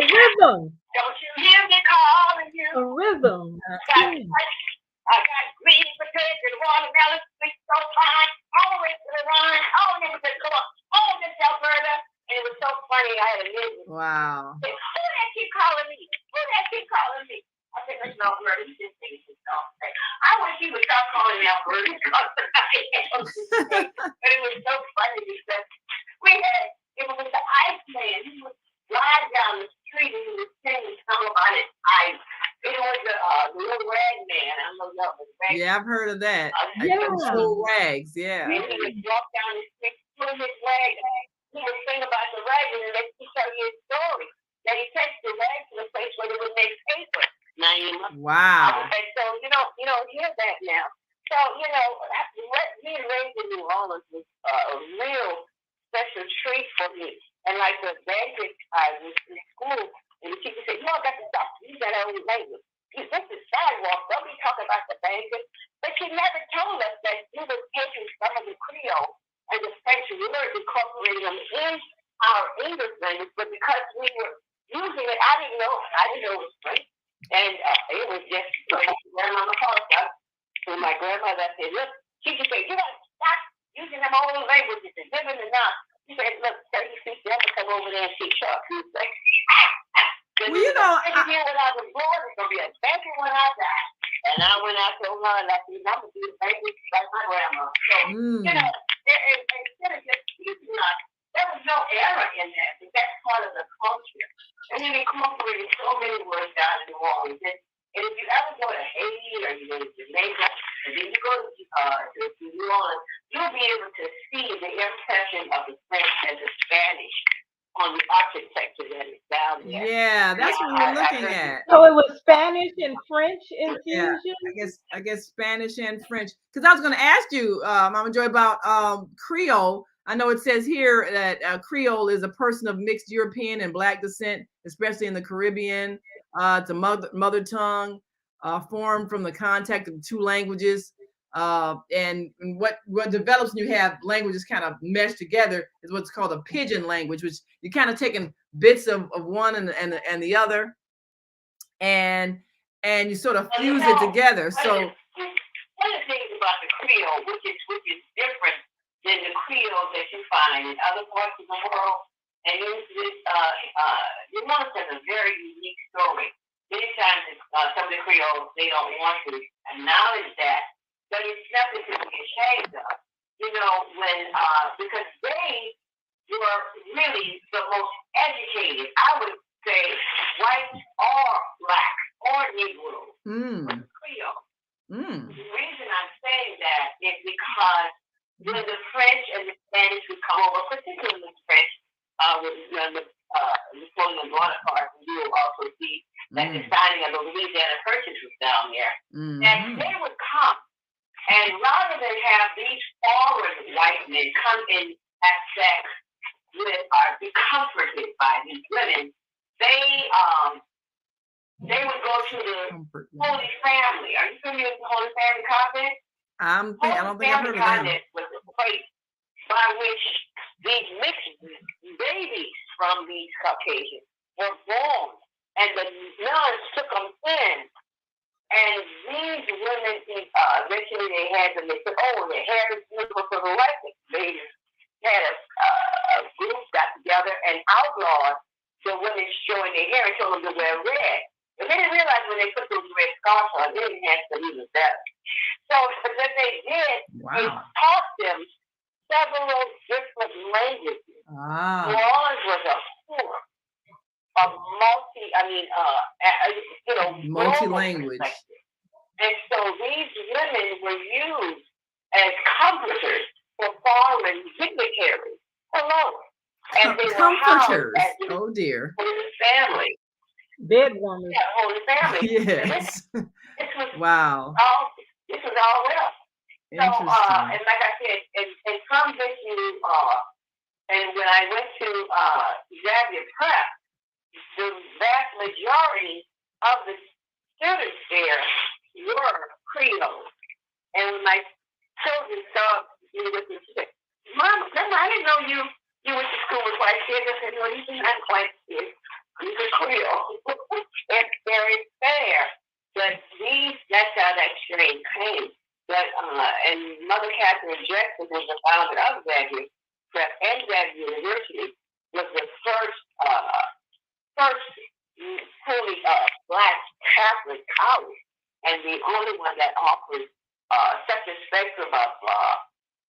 Speaker 2: rhythm.
Speaker 1: Don't you hear me calling you?
Speaker 2: A rhythm.
Speaker 1: I got green potatoes and watermelon, sweet so fine. All the way to the line. All the way to the door. All this Alberta. And it was so funny. I had a music.
Speaker 3: Wow.
Speaker 1: Who that keep calling me? Who that keep calling me? I said, that's not Alberta. He just thinks it's not. I wish he would stop calling me Alberta. But it was so funny because it was the Iceman. He would ride down the street and he would sing and tell about his ice. It was the little rag man. I don't know.
Speaker 3: Yeah, I've heard of that. Little rags, yeah.
Speaker 1: And he would walk down the street, put his rag. He would sing about the rag and then he tell you his story. That he takes the rag to the place where they would make paper.
Speaker 3: Wow.
Speaker 1: And so you don't hear that now. So, being raised in New Orleans was a real special treat for me. And like the banquet, I was in school, and the teacher said, you all got to stop using that old language. This is sidewalk. Don't be talking about the banquet. But she never told us that we were taking some of the Creole and the French words, incorporating them in our English language. But because we were using it, I didn't know it was French. And it was just like grandmama called us. So my grandmother said, look, she just said, you got to stop using them old languages and living enough. She said, look, 30 feet, you have to come over there and teach her. She was like,
Speaker 3: well, you know,
Speaker 1: when I was born, it's going to be a baby when I die. And I went out to her and I said, I'm going to be a baby like my grandma. So, instead of just then incorporated so many words down in New Orleans. And if you ever go to Haiti or you go to Jamaica, and then you go to New Orleans, you'll be able to see the impression of the French and the Spanish on the architecture that is down there.
Speaker 3: Yeah, that's what we're looking at.
Speaker 2: So it was Spanish and French infusion?
Speaker 3: Yeah, I guess Spanish and French. Because I was going to ask you, Mama Joy, about Creole. I know it says here that Creole is a person of mixed European and Black descent, especially in the Caribbean. It's a mother tongue formed from the contact of two languages. And what develops when you have languages kind of meshed together is what's called a pidgin language, which you kind of taking bits of one and the other, and you sort of fuse it together. So
Speaker 1: one of the things about the Creole, which is different than the Creole that you find in other parts of the world, and New Orleans has a very unique story. Many times some of the Creoles, they don't want to acknowledge that. But it's nothing to be ashamed of, because they were really the most educated. I would say white or black or Negro, Creole. The reason I'm saying that is because when the French and the Spanish would come over, particularly the French, with Napoleon Bonaparte, you will also see that the signing of the Louisiana Purchase was down there, and they would come. And rather than have these foreign white men come in, have sex with or be comforted by these women, they would go to the Holy Family. Are you familiar with the Holy Family Convent?
Speaker 3: I don't think I've heard of that.
Speaker 1: Was the place by which these mixed babies from these Caucasians were born, and the nuns took them in. And these women, eventually they had them, they said, oh, their hair is beautiful for the white. They had a group got together and outlawed the women showing their hair and told them to wear red. But they didn't realize when they put those red scarves on, they enhanced them even better. So what they did, they taught them several different languages. New Orleans was a poor,
Speaker 3: multi-language.
Speaker 1: And so these women were used as comforters for foreign dignitaries alone. And they
Speaker 3: comforters.
Speaker 1: Were
Speaker 3: oh dear.
Speaker 1: Holy Family.
Speaker 2: Dead woman.
Speaker 1: Yeah, Holy Family.
Speaker 3: Yes.
Speaker 1: This was
Speaker 3: wow.
Speaker 1: This was all well. So, and like I said, and from this and when I went to Xavier Prep, the vast majority of the students there were Creole. And when my children saw me with this, Mom, I didn't know you went to school with white kids. I said, no, these are not white kids. These are Creole. It's very fair. But that's how that strain came. But, and Mother Catherine Jackson, who was the founder of Xavier Prep and Xavier University, was the first fully Black Catholic college, and the only one that offered such a spectrum of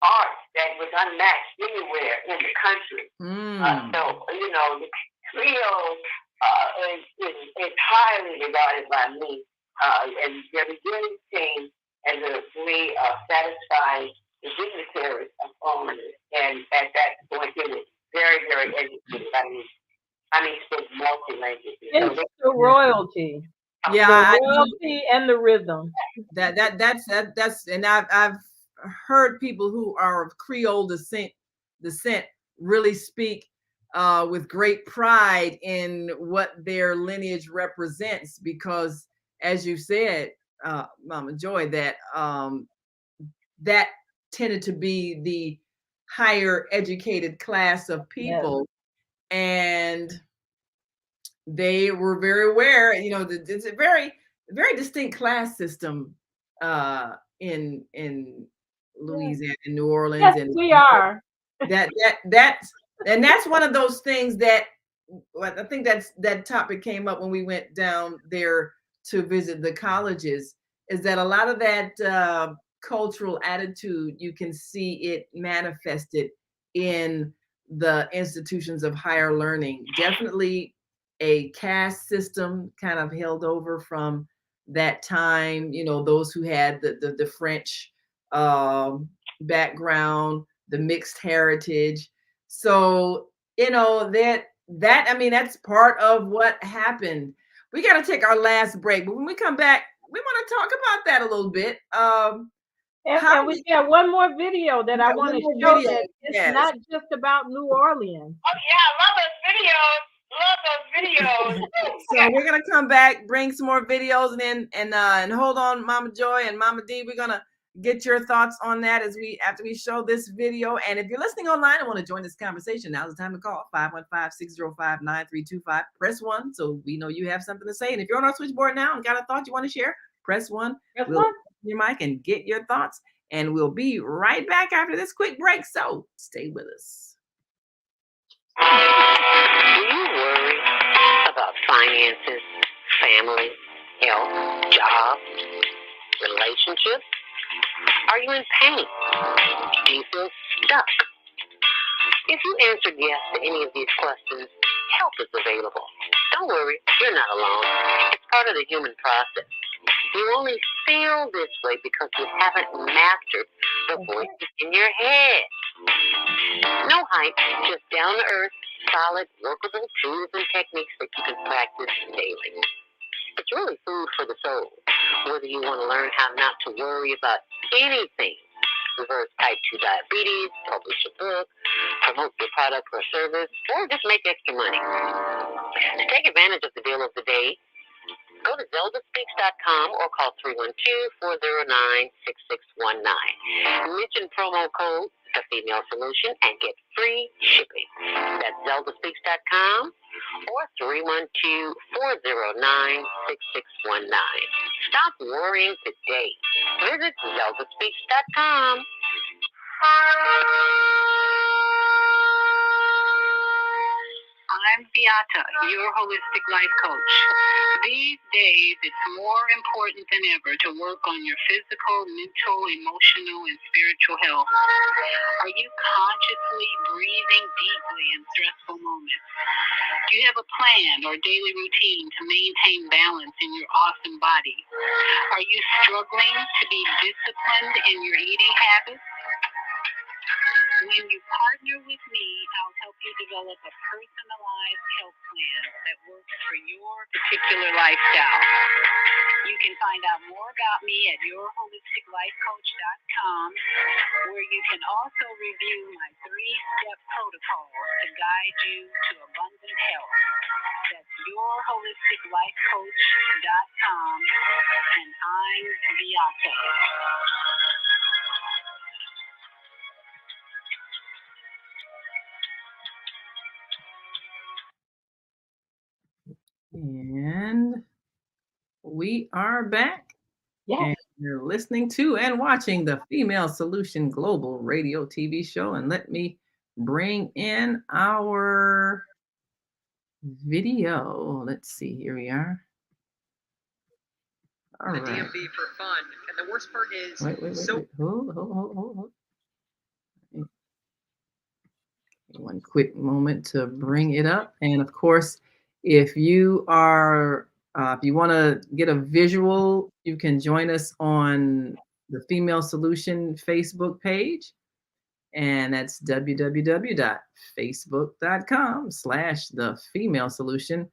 Speaker 1: art that was unmatched anywhere in the country. So, the Creole is highly regarded by me, and their beginning came as a way of satisfying the dignitaries of foreigners, and at that point, it was very, very educated. I mean, spoke multi-languages.
Speaker 2: It's the royalty.
Speaker 3: Yeah,
Speaker 2: the royalty and the rhythm.
Speaker 3: That's and I've heard people who are of Creole descent really speak with great pride in what their lineage represents, because, as you said, Mama Joy, that that tended to be the higher educated class of people. Yes. And they were very aware, it's a very, very distinct class system in Louisiana and New Orleans.
Speaker 2: Yes,
Speaker 3: and
Speaker 2: we are.
Speaker 3: That's one of those things that I think that topic came up when we went down there to visit the colleges, is that a lot of that cultural attitude, you can see it manifested in the institutions of higher learning. Definitely a caste system kind of held over from that time, those who had the French background, the mixed heritage. So, that's part of what happened. We got to take our last break, but when we come back, we want to talk about that a little bit.
Speaker 2: And we got one more video that I want to show that it's not just about New Orleans.
Speaker 1: Oh, yeah, love those videos.
Speaker 3: So we're gonna come back, bring some more videos, and hold on, Mama Joy and Mama D. We're gonna get your thoughts on that after we show this video. And if you're listening online and want to join this conversation, now's the time to call 515-605-9325. Press 1 so we know you have something to say. And if you're on our switchboard now and got a thought you want to share, press 1. We'll open your mic and get your thoughts. And we'll be right back after this quick break. So stay with us.
Speaker 1: Do you worry about finances, family, health, job, relationships? Are you in pain? Do you feel stuck? If you answered yes to any of these questions, help is available. Don't worry, you're not alone. It's part of the human process. You only feel this way because you haven't mastered the voices in your head. No hype, just down-to-earth, solid, workable tools and techniques that you can practice daily. It's really food for the soul. Whether you want to learn how not to worry about anything, reverse type 2 diabetes, publish a book, promote your product or service, or just make extra money. To take advantage of the deal of the day, go to zeldaspeaks.com or call 312-409-6619. Mention promo code The Female Solution and get free shipping. That's zeldaspeaks.com or 312-409-6619. Stop worrying today. Visit zeldaspeaks.com. I'm Beata, your holistic life coach. These days, it's more important than ever to work on your physical, mental, emotional, and spiritual health. Are you consciously breathing deeply in stressful moments? Do you have a plan or daily routine to maintain balance in your awesome body? Are you struggling to be disciplined in your eating habits? When you partner with me, I'll help you develop a personalized health plan that works for your particular lifestyle. You can find out more about me at yourholisticlifecoach.com, where you can also review my 3-step protocol to guide you to abundant health. That's yourholisticlifecoach.com, and I'm Beata.
Speaker 3: And we are back.
Speaker 2: Yes.
Speaker 3: And you're listening to and watching the Female Solution Global Radio TV show. And let me bring in our video. Let's see, here we are. All right.
Speaker 8: The DMV for fun. And the worst part is
Speaker 3: wait. Hold. One quick moment to bring it up. And of course, if you are if you want to get a visual, you can join us on the Female Solution Facebook page. And that's www.facebook.com/The Female Solution.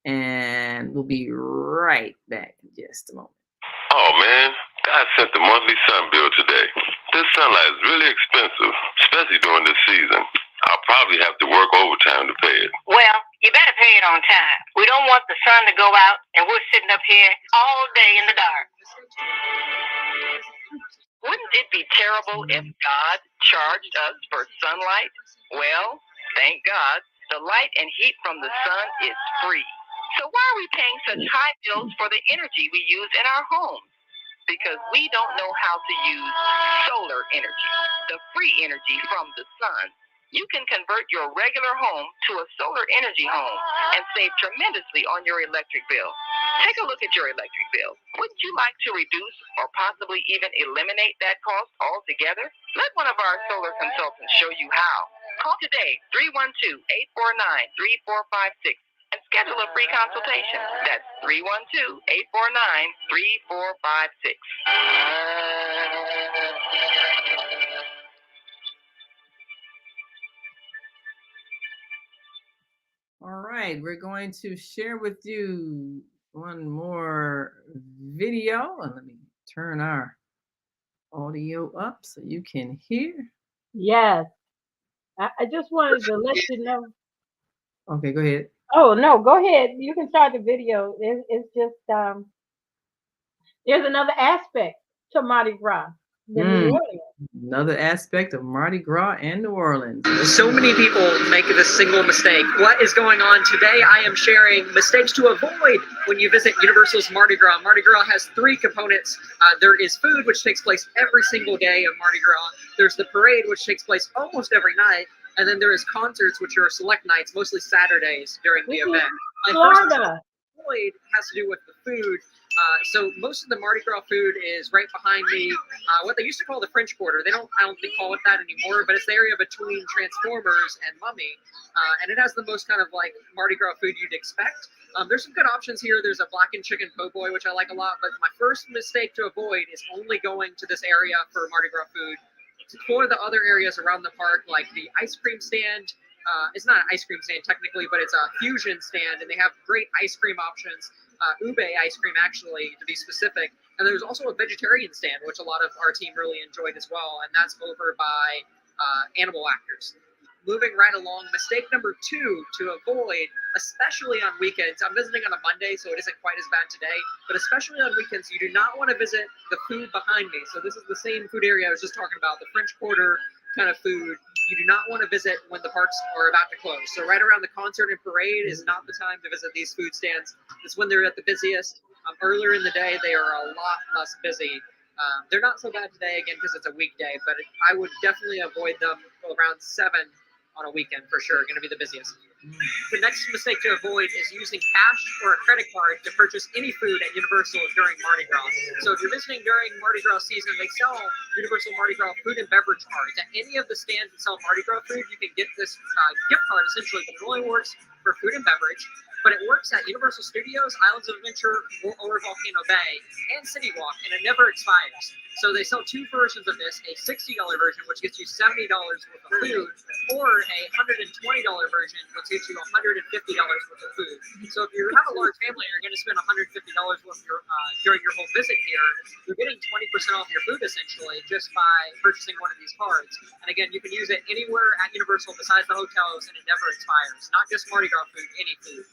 Speaker 3: And we'll be right back in just a moment.
Speaker 9: Oh man, God sent the monthly sun bill today. This sunlight is really expensive, especially during this season. I'll probably have to work overtime to pay it.
Speaker 1: Well, you better pay it on time. We don't want the sun to go out and we're sitting up here all day in the dark. Wouldn't it be terrible if God charged us for sunlight? Well, thank God, the light and heat from the sun is free. So why are we paying such high bills for the energy we use in our homes? Because we don't know how to use solar energy, the free energy from the sun. You can convert your regular home to a solar energy home and save tremendously on your electric bill. Take a look at your electric bill. Wouldn't you like to reduce or possibly even eliminate that cost altogether? Let one of our solar consultants show you how. Call today, 312-849-3456, and Schedule a free consultation. That's 312-849-3456.
Speaker 3: All right, we're going to share with you one more video. And let me turn our audio up so you can hear.
Speaker 2: Yes. I just wanted to let you know.
Speaker 3: Okay, go ahead.
Speaker 2: Oh, no, go ahead. You can start the video. It's just, there's another aspect to Mardi Gras than New Orleans.
Speaker 3: Another aspect of Mardi Gras and New Orleans.
Speaker 8: So many people make this single mistake. What is going on today? I am sharing mistakes to avoid when you visit Universal's Mardi Gras. Mardi Gras has three components. There is food, which takes place every single day of Mardi Gras. There's the parade, which takes place almost every night. And then there is concerts, which are select nights, mostly Saturdays during the event.
Speaker 2: Florida.
Speaker 8: Avoid has to do with the food. So most of the Mardi Gras food is right behind me. What they used to call the French Quarter. I don't think call it that anymore, but it's the area between Transformers and Mummy. And it has the most kind of like Mardi Gras food you'd expect. There's some good options here. There's a blackened chicken po' boy, which I like a lot. But my first mistake to avoid is only going to this area for Mardi Gras food. Explore the other areas around the park, like the ice cream stand. It's not an ice cream stand technically, but it's a fusion stand, and they have great ice cream options. Ube ice cream, actually, to be specific. And there's also a vegetarian stand, which a lot of our team really enjoyed as well, and that's over by Animal Actors. Moving right along, mistake number 2 to avoid, especially on weekends. I'm visiting on a Monday, so it isn't quite as bad today, but especially on weekends, you do not want to visit the food behind me. So this is the same food area I was just talking about, the French Quarter kind of food. You do not want to visit when the parks are about to close. So right around the concert and parade is not the time to visit these food stands. It's when they're at the busiest. Earlier in the day, they are a lot less busy. They're not so bad today, again, because it's a weekday, but I would definitely avoid them around 7 on a weekend for sure. Going to be the busiest. The next mistake to avoid is using cash or a credit card to purchase any food at Universal during Mardi Gras. So if you're visiting during Mardi Gras season, they sell Universal Mardi Gras food and beverage cards. At any of the stands that sell Mardi Gras food, you can get this gift card essentially, but it only works for food and beverage. But it works at Universal Studios, Islands of Adventure, or Volcano Bay, and City Walk, and it never expires. So they sell 2 versions of this, a $60 version, which gets you $70 worth of food, or a $120 version, which gets you $150 worth of food. So if you have a large family, you're going to spend $150 worth during your whole visit here. You're getting 20% off your food, essentially, just by purchasing one of these cards. And again, you can use it anywhere at Universal besides the hotels, and it never expires. Not just Mardi Gras food, any food.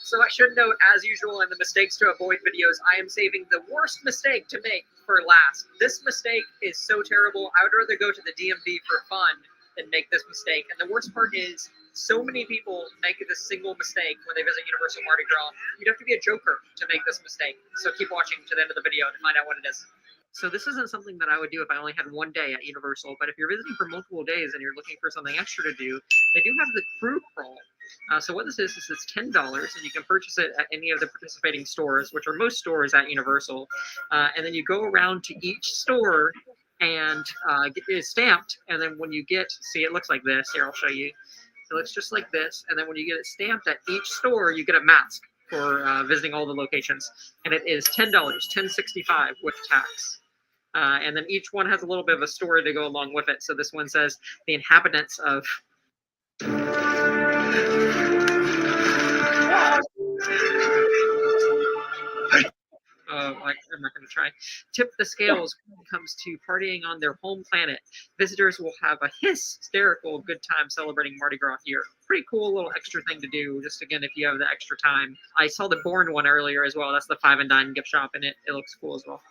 Speaker 8: So I should note, as usual in the mistakes to avoid videos, I am saving the worst mistake to make for last. This mistake is so terrible. I would rather go to the DMV for fun than make this mistake. And the worst part is, so many people make this single mistake when they visit Universal Mardi Gras. You'd have to be a joker to make this mistake. So keep watching to the end of the video to find out what it is. So this isn't something that I would do if I only had one day at Universal, but if you're visiting for multiple days and you're looking for something extra to do, they do have the crew crawl. So what this is it's $10, and you can purchase it at any of the participating stores, which are most stores at Universal. And then you go around to each store and get it stamped. And then when you get, see, it looks like this. Here, I'll show you. It looks just like this. And then when you get it stamped at each store, you get a mask for visiting all the locations. And it is $10, $10.65 with tax. And then each one has a little bit of a story to go along with it. So this one says the inhabitants of I'm not going to try. Tip the scales when it comes to partying on their home planet. Visitors will have a hysterical good time celebrating Mardi Gras here. Pretty cool little extra thing to do, just again, if you have the extra time. I saw the Born one earlier as well. That's the 5 and Dine gift shop, and it looks cool as well.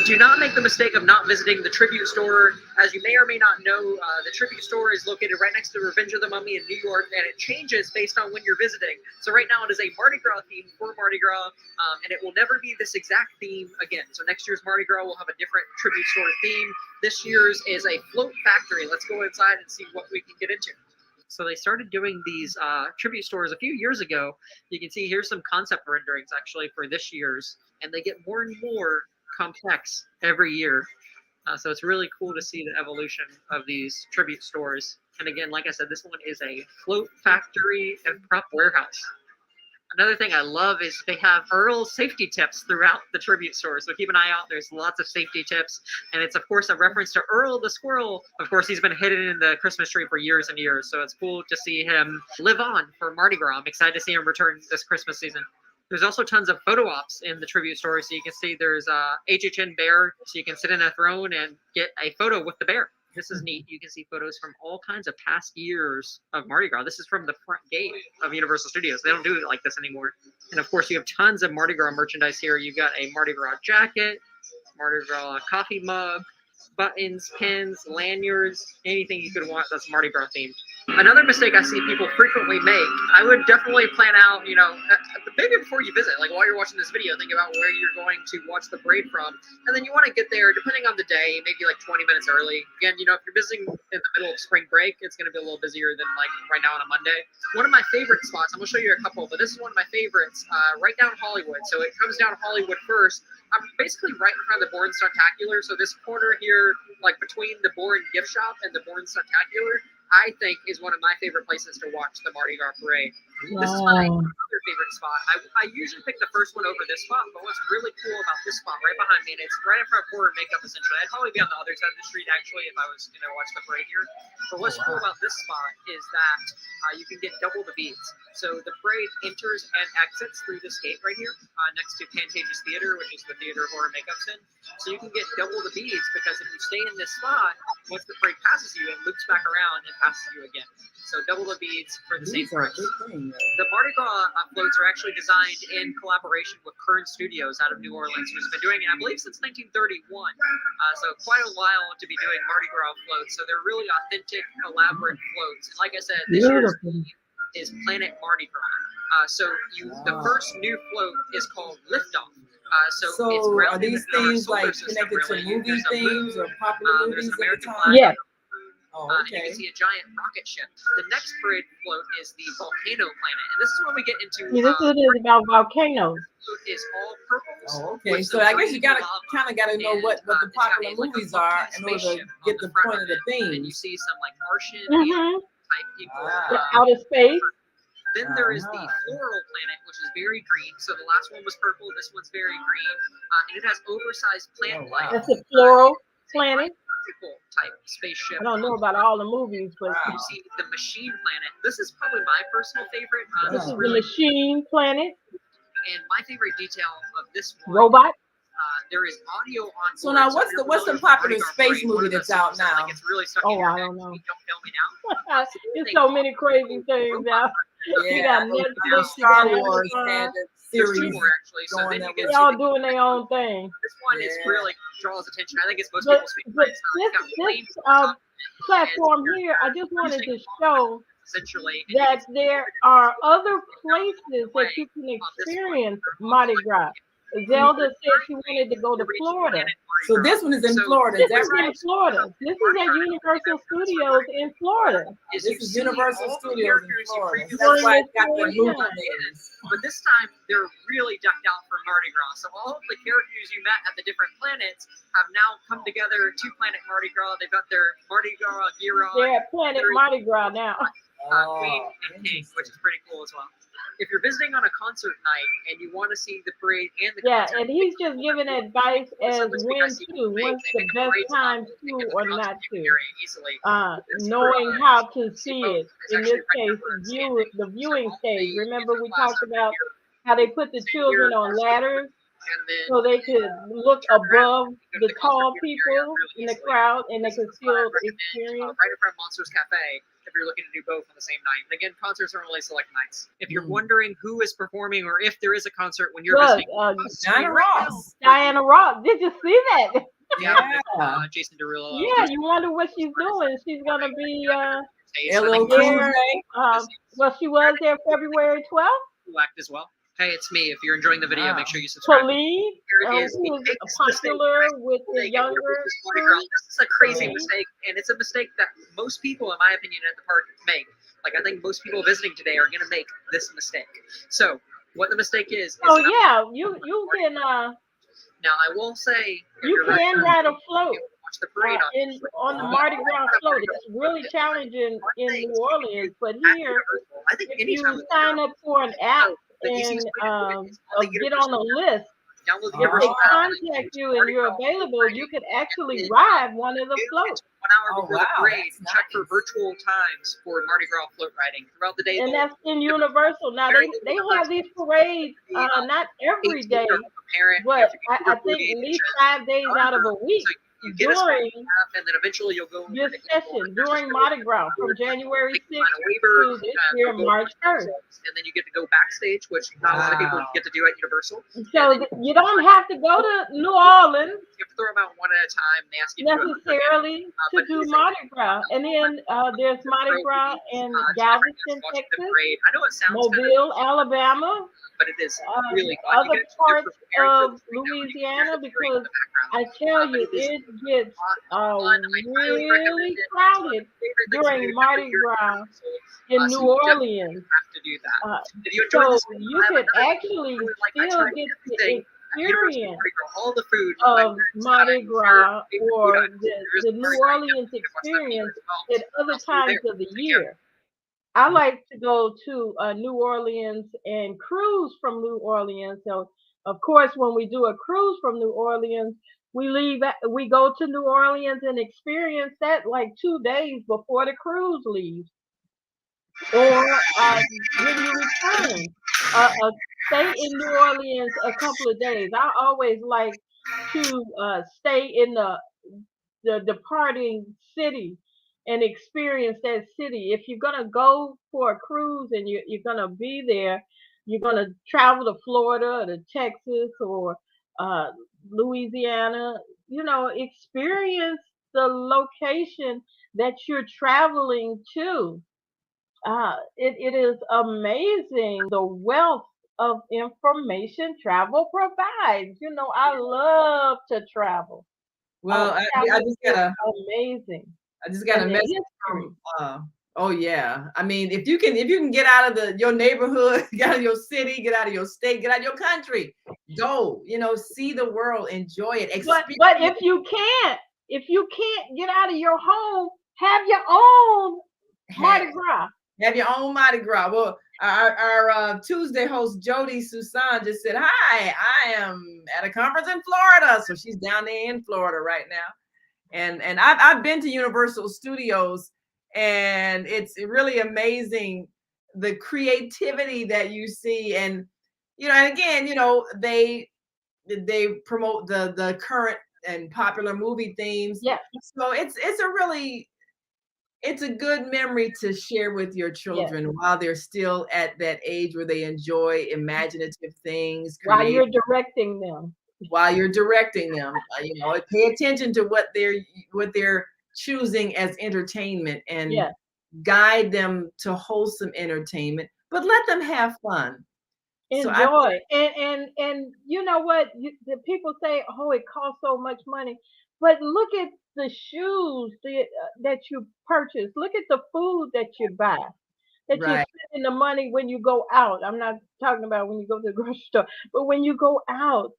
Speaker 8: Do not make the mistake of not visiting the tribute store. As you may or may not know, the tribute store is located right next to Revenge of the Mummy in New York, and it changes based on when you're visiting. So right now it is a Mardi Gras theme for Mardi Gras, and it will never be this exact theme again. So next year's Mardi Gras will have a different tribute store theme. This year's is a float factory. Let's go inside and see what we can get into. So they started doing these tribute stores a few years ago. You can see here's some concept renderings actually for this year's, and they get more and more complex every year. So it's really cool to see the evolution of these tribute stores. And again, like I said, this one is a float factory and prop warehouse. Another thing I love is they have Earl's safety tips throughout the tribute store. So keep an eye out. There's lots of safety tips. And it's, of course, a reference to Earl the squirrel. Of course, he's been hidden in the Christmas tree for years and years. So it's cool to see him live on for Mardi Gras. I'm excited to see him return this Christmas season. There's also tons of photo ops in the tribute store. So you can see there's a HHN bear. So you can sit in a throne and get a photo with the bear. This is neat. You can see photos from all kinds of past years of Mardi Gras. This is from the front gate of Universal Studios. They don't do it like this anymore. And of course, you have tons of Mardi Gras merchandise here. You've got a Mardi Gras jacket, Mardi Gras coffee mug, buttons, pins, lanyards, anything you could want that's Mardi Gras themed. Another mistake I see people frequently make, I would definitely plan out, maybe before you visit, like while you're watching this video, think about where you're going to watch the parade from. And then you want to get there, depending on the day, maybe like 20 minutes early. Again, if you're visiting in the middle of spring break, it's going to be a little busier than like right now on a Monday. One of my favorite spots, I'm going to show you a couple, but this is one of my favorites, right down Hollywood. So it comes down Hollywood first. I'm basically right in front of the Born Stuntacular. So this corner here, like between the Born gift shop and the Born Stuntacular, I think is one of my favorite places to watch the Mardi Gras parade.
Speaker 2: Wow.
Speaker 8: This is my other favorite spot. I usually pick the first one over this spot, but what's really cool about this spot right behind me, and it's right in front of horror makeup essentially. I'd probably be on the other side of the street actually if I was going to watch the parade here. But what's cool about this spot is that you can get double the beads. So the parade enters and exits through this gate right here next to Pantages Theater, which is the theater horror makeup's in. So you can get double the beads because if you stay in this spot, once the parade passes you, it loops back around and passes you again. So double the beads for the same price. The Mardi Gras floats are actually designed in collaboration with Kern Studios out of New Orleans, who's been doing it, I believe, since 1931. So quite a while to be doing Mardi Gras floats. So they're really authentic, elaborate floats. And like I said, this year's theme is Planet Mardi Gras. The first new float is called Liftoff. So it's
Speaker 3: are these things like connected to movie themes or popular movies?
Speaker 2: Yes.
Speaker 8: And you can see a giant rocket ship. The next parade float is the Volcano Planet, and this is when we get into.
Speaker 2: This is about volcanoes.
Speaker 8: Is all purples.
Speaker 3: Oh, okay. So I guess you gotta know what the popular movies are in order to get the point of the theme.
Speaker 8: And you see some like Martian type people.
Speaker 2: Outer space.
Speaker 8: Then there is the Floral Planet, which is very green. So the last one was purple. This one's very green, and it has oversized plant life.
Speaker 2: That's a Floral Planet.
Speaker 8: Type spaceship.
Speaker 2: I don't know about all the movies, but
Speaker 8: you see the Machine Planet. This is probably my personal favorite.
Speaker 2: This is the Machine Planet.
Speaker 8: And my favorite detail of this one,
Speaker 2: robot.
Speaker 8: There is audio on.
Speaker 3: So now, what's the popular space movie that's out now?
Speaker 8: Like it's really stuck
Speaker 2: I don't know.
Speaker 8: Don't tell me now.
Speaker 2: There's so many crazy things out. You got Netflix,
Speaker 3: Star Wars had a series
Speaker 8: actually. So then you get
Speaker 2: all doing their own thing.
Speaker 8: This one is really draws attention. I think it's most people's favorite.
Speaker 2: This platform here, I just wanted to show that there are other places that you can experience Mardi Gras. Zelda said she wanted to go to Florida.
Speaker 3: So this one is in Florida.
Speaker 2: This is in Florida. This is at Universal Studios in Florida.
Speaker 3: This is Universal Studios in Florida. That's why it's got the movie names.
Speaker 8: But this time, they're really decked out for Mardi Gras. So all of the characters you met at the different planets have now come together to Planet Mardi Gras. They've got their Mardi Gras gear on.
Speaker 2: They're at Planet Mardi Gras now.
Speaker 8: Queen and King, which is pretty cool as well. If you're visiting on a concert night and you want to see the parade and the concert,
Speaker 2: and he's just giving advice as when to, when's the best time to or not to, knowing how to see it. In this case, the viewing stage. Remember we talked about how they put the children on ladders so they could look above the tall people in the crowd and they could still experience.
Speaker 8: Right in front of Monsters Cafe. If you're looking to do both on the same night. And again, concerts are only select nights. If you're wondering who is performing or if there is a concert when you're visiting,
Speaker 3: Diana Ross.
Speaker 2: Diana Ross. Did you see that?
Speaker 8: Yeah. Jason Derulo.
Speaker 2: Yeah, you wonder what she's doing. She's gonna be
Speaker 3: there.
Speaker 2: Well, she was there February 12th.
Speaker 8: Act as well. Hey, it's me. If you're enjoying the video, make sure you subscribe.
Speaker 2: Khalid, who was popular with the younger.
Speaker 8: This is a crazy mistake, and it's a mistake that most people, in my opinion, at the park make. Like, I think most people visiting today are going to make this mistake. So, what the mistake is
Speaker 2: you can.
Speaker 8: Now, I will say,
Speaker 2: you can ride a float.
Speaker 8: Watch the parade
Speaker 2: on the Mardi Gras float. It's really challenging in New Orleans, but here,
Speaker 8: I think
Speaker 2: if you sign up for an app
Speaker 8: The easiest way to do it is on the
Speaker 2: get on a list.
Speaker 8: Download the
Speaker 2: If they
Speaker 8: Universal app.
Speaker 2: contact you and you're available, you could actually ride one of the floats.
Speaker 8: 1 hour before the parade, check for virtual times for Mardi Gras float riding throughout the day.
Speaker 2: And that's in Universal. Now they have these parades not every day, but I think at least 5 days out of a week
Speaker 8: you get
Speaker 2: during
Speaker 8: and then eventually you'll go
Speaker 2: this session during Mardi Gras from January 6th to this year March 1st.
Speaker 8: And then you get to go backstage, which not a lot of people get to do at Universal.
Speaker 2: So you don't have to go to New Orleans.
Speaker 8: You have to throw them out one at a time. And they ask you
Speaker 2: necessarily to do Mardi Gras. And then there's Mardi Gras in Galveston, Texas,
Speaker 8: I know it sounds
Speaker 2: Mobile, Alabama,
Speaker 8: but it is really
Speaker 2: other parts of Louisiana, because I tell you, it gets really crowded during Mardi Gras in New Orleans. So you could actually still get the experience
Speaker 8: all the food
Speaker 2: of Mardi Gras or the New Orleans experience at other times of the year. I like to go to New Orleans and cruise from New Orleans. So, of course, when we do a cruise from New Orleans, we go to New Orleans and experience that like 2 days before the cruise leaves. Or when you return, stay in New Orleans a couple of days. I always like to stay in the departing city and experience that city. If you're gonna go for a cruise and you're gonna be there, you're gonna travel to Florida or to Texas or Louisiana, experience the location that you're traveling to. It is amazing the wealth of information travel provides. I love to travel.
Speaker 3: Well, I just got
Speaker 2: amazing.
Speaker 3: I just got a message from. Oh yeah, I mean, if you can get out of your neighborhood, get out of your city, get out of your state, get out of your country, go. See the world, enjoy it.
Speaker 2: But if you can't get out of your home, have your own Mardi Gras.
Speaker 3: Have your own Mardi Gras. Well, our Tuesday host Jody Susan just said, "Hi, I am at a conference in Florida." So she's down there in Florida right now. And I've been to Universal Studios, and it's really amazing the creativity that you see. And and again, they promote the current and popular movie themes.
Speaker 2: Yeah.
Speaker 3: So it's a good memory to share with your children while they're still at that age where they enjoy imaginative things.
Speaker 2: While you're directing them.
Speaker 3: Pay attention to what they're choosing as entertainment and guide them to wholesome entertainment, but let them have fun.
Speaker 2: Enjoy. And you know what? The people say, "Oh, it costs so much money," but look at the shoes that you purchase. Look at the food that you buy. That you're spending the money when you go out. I'm not talking about when you go to the grocery store, but when you go out.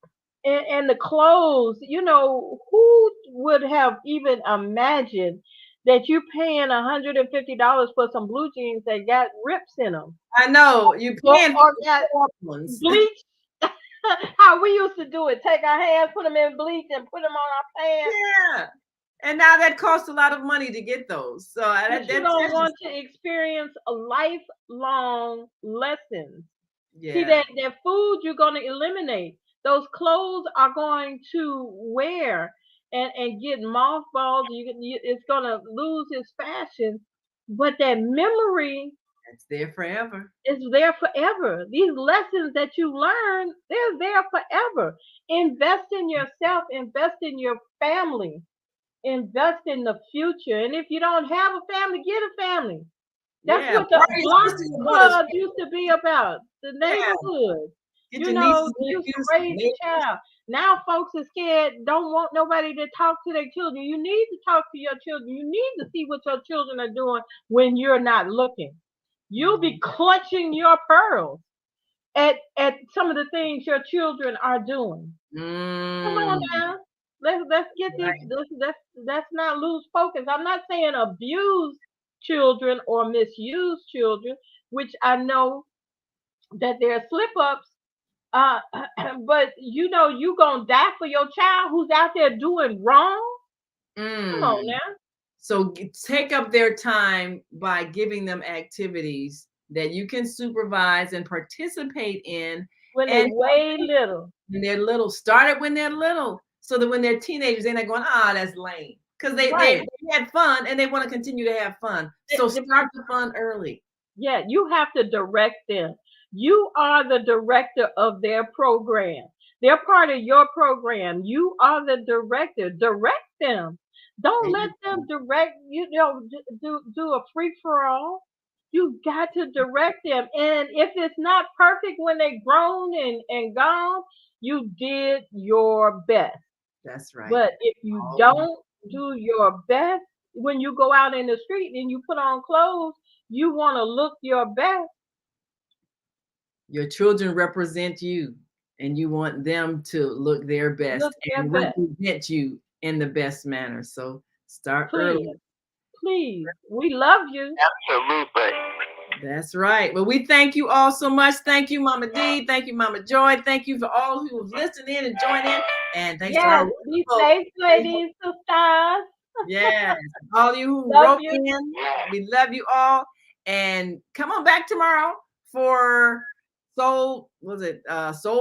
Speaker 2: And the clothes, who would have even imagined that you paying $150 for some blue jeans that got rips in them?
Speaker 3: I know you paying
Speaker 2: or got bleach. How we used to do it: take our hands, put them in bleach, and put them on our pants.
Speaker 3: Yeah, and now that costs a lot of money to get those. So
Speaker 2: you don't want to experience a lifelong lessons.
Speaker 3: Yeah.
Speaker 2: See that food you're going to eliminate. Those clothes are going to wear and get mothballs. It's going to lose its fashion, but that memory,
Speaker 3: it's there forever.
Speaker 2: It's there forever. These lessons that you learn, they're there forever. Invest in yourself. Invest in your family. Invest in the future. And if you don't have a family, get a family. That's what the Block Club used to be about. The neighborhood. You used to raise a child. Now folks are scared, don't want nobody to talk to their children. You need to talk to your children. You need to see what your children are doing when you're not looking. You'll be clutching your pearls at some of the things your children are doing. Come on now. Let's get this. Let's not lose focus. I'm not saying abuse children or misuse children, which I know that there are slip ups. But you know you gonna die for your child who's out there doing wrong. Come on now.
Speaker 3: So take up their time by giving them activities that you can supervise and participate in.
Speaker 2: When they're way little.
Speaker 3: When they're little. Start it when they're little. So that when they're teenagers, they're not going, that's lame. Because they had fun and they want to continue to have fun. So start the fun early.
Speaker 2: Yeah, you have to direct them. You are the director of their program. They're part of your program. You are the director. Direct them. Don't let them direct, do a free for all. You got to direct them. And if it's not perfect when they're grown and gone, you did your best.
Speaker 3: That's right.
Speaker 2: But if you don't do your best when you go out in the street and you put on clothes, you want to look your best.
Speaker 3: Your children represent you, and you want them to look their best and represent you in the best manner. So start early.
Speaker 2: Please, we love you.
Speaker 9: Absolutely.
Speaker 3: That's right. Well, we thank you all so much. Thank you, Mama D. Thank you, Mama Joy. Thank you for all who have listened in and joined in. And thanks to our
Speaker 2: be safe, ladies, sisters.
Speaker 3: Yes, all you who wrote in, we love you all. And come on back tomorrow for Soul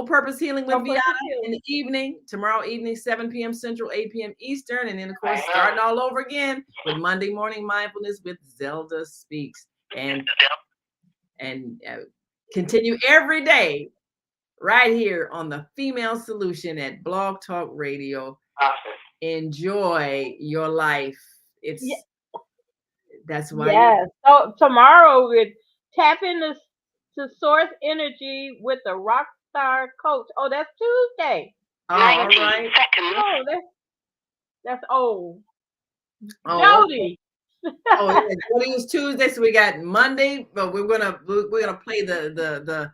Speaker 3: Purpose Healing with Beata in the evening. Tomorrow evening, 7 p.m. Central, 8 p.m. Eastern. And then, of course, starting all over again with Monday Morning Mindfulness with Zelda Speaks. And continue every day right here on the Female Solution at Blog Talk Radio. Enjoy your life. That's why.
Speaker 2: Yes. So tomorrow we're tapping to source energy with the rock star coach. Oh, that's Tuesday.
Speaker 3: All right.
Speaker 2: Oh, that's old. Jody.
Speaker 3: Jody was Tuesday, so we got Monday, but we're gonna play the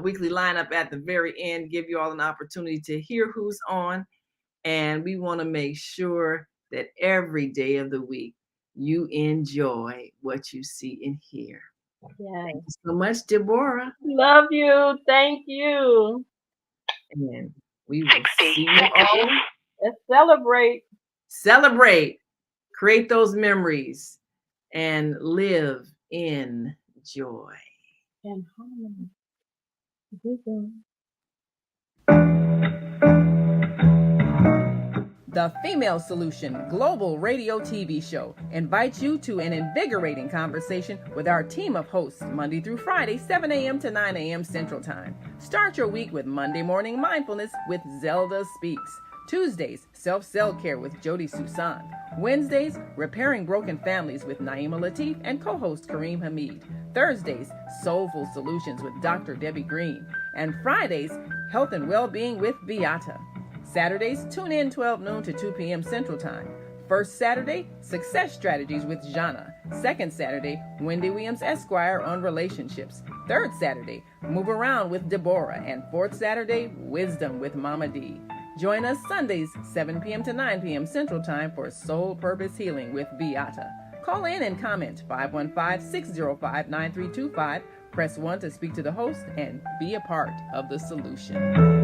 Speaker 3: weekly lineup at the very end, give you all an opportunity to hear who's on. And we want to make sure that every day of the week you enjoy what you see and hear.
Speaker 2: Yes.
Speaker 3: Thank you so much, Deborah.
Speaker 2: Love you. Thank you.
Speaker 3: And we will see you all.
Speaker 2: Let's celebrate.
Speaker 3: Celebrate. Create those memories and live in joy.
Speaker 2: And harmony.
Speaker 6: The Female Solution Global Radio TV Show invites you to an invigorating conversation with our team of hosts Monday through Friday, 7 a.m. to 9 a.m. Central Time. Start your week with Monday Morning Mindfulness with Zelda Speaks. Tuesdays, Self-Care with Jody Susan. Wednesdays, Repairing Broken Families with Naima Latif and co-host Kareem Hamid. Thursdays, Soulful Solutions with Dr. Debbie Green. And Fridays, Health and Wellbeing with Beata. Saturdays, tune in 12 noon to 2 p.m. Central Time. First Saturday, Success Strategies with Jana. Second Saturday, Wendy Williams Esquire on relationships. Third Saturday, Move Around with Deborah. And fourth Saturday, Wisdom with Mama D. Join us Sundays, 7 p.m. to 9 p.m. Central Time for Soul Purpose Healing with Beata. Call in and comment 515-605-9325. Press 1 to speak to the host and be a part of the solution.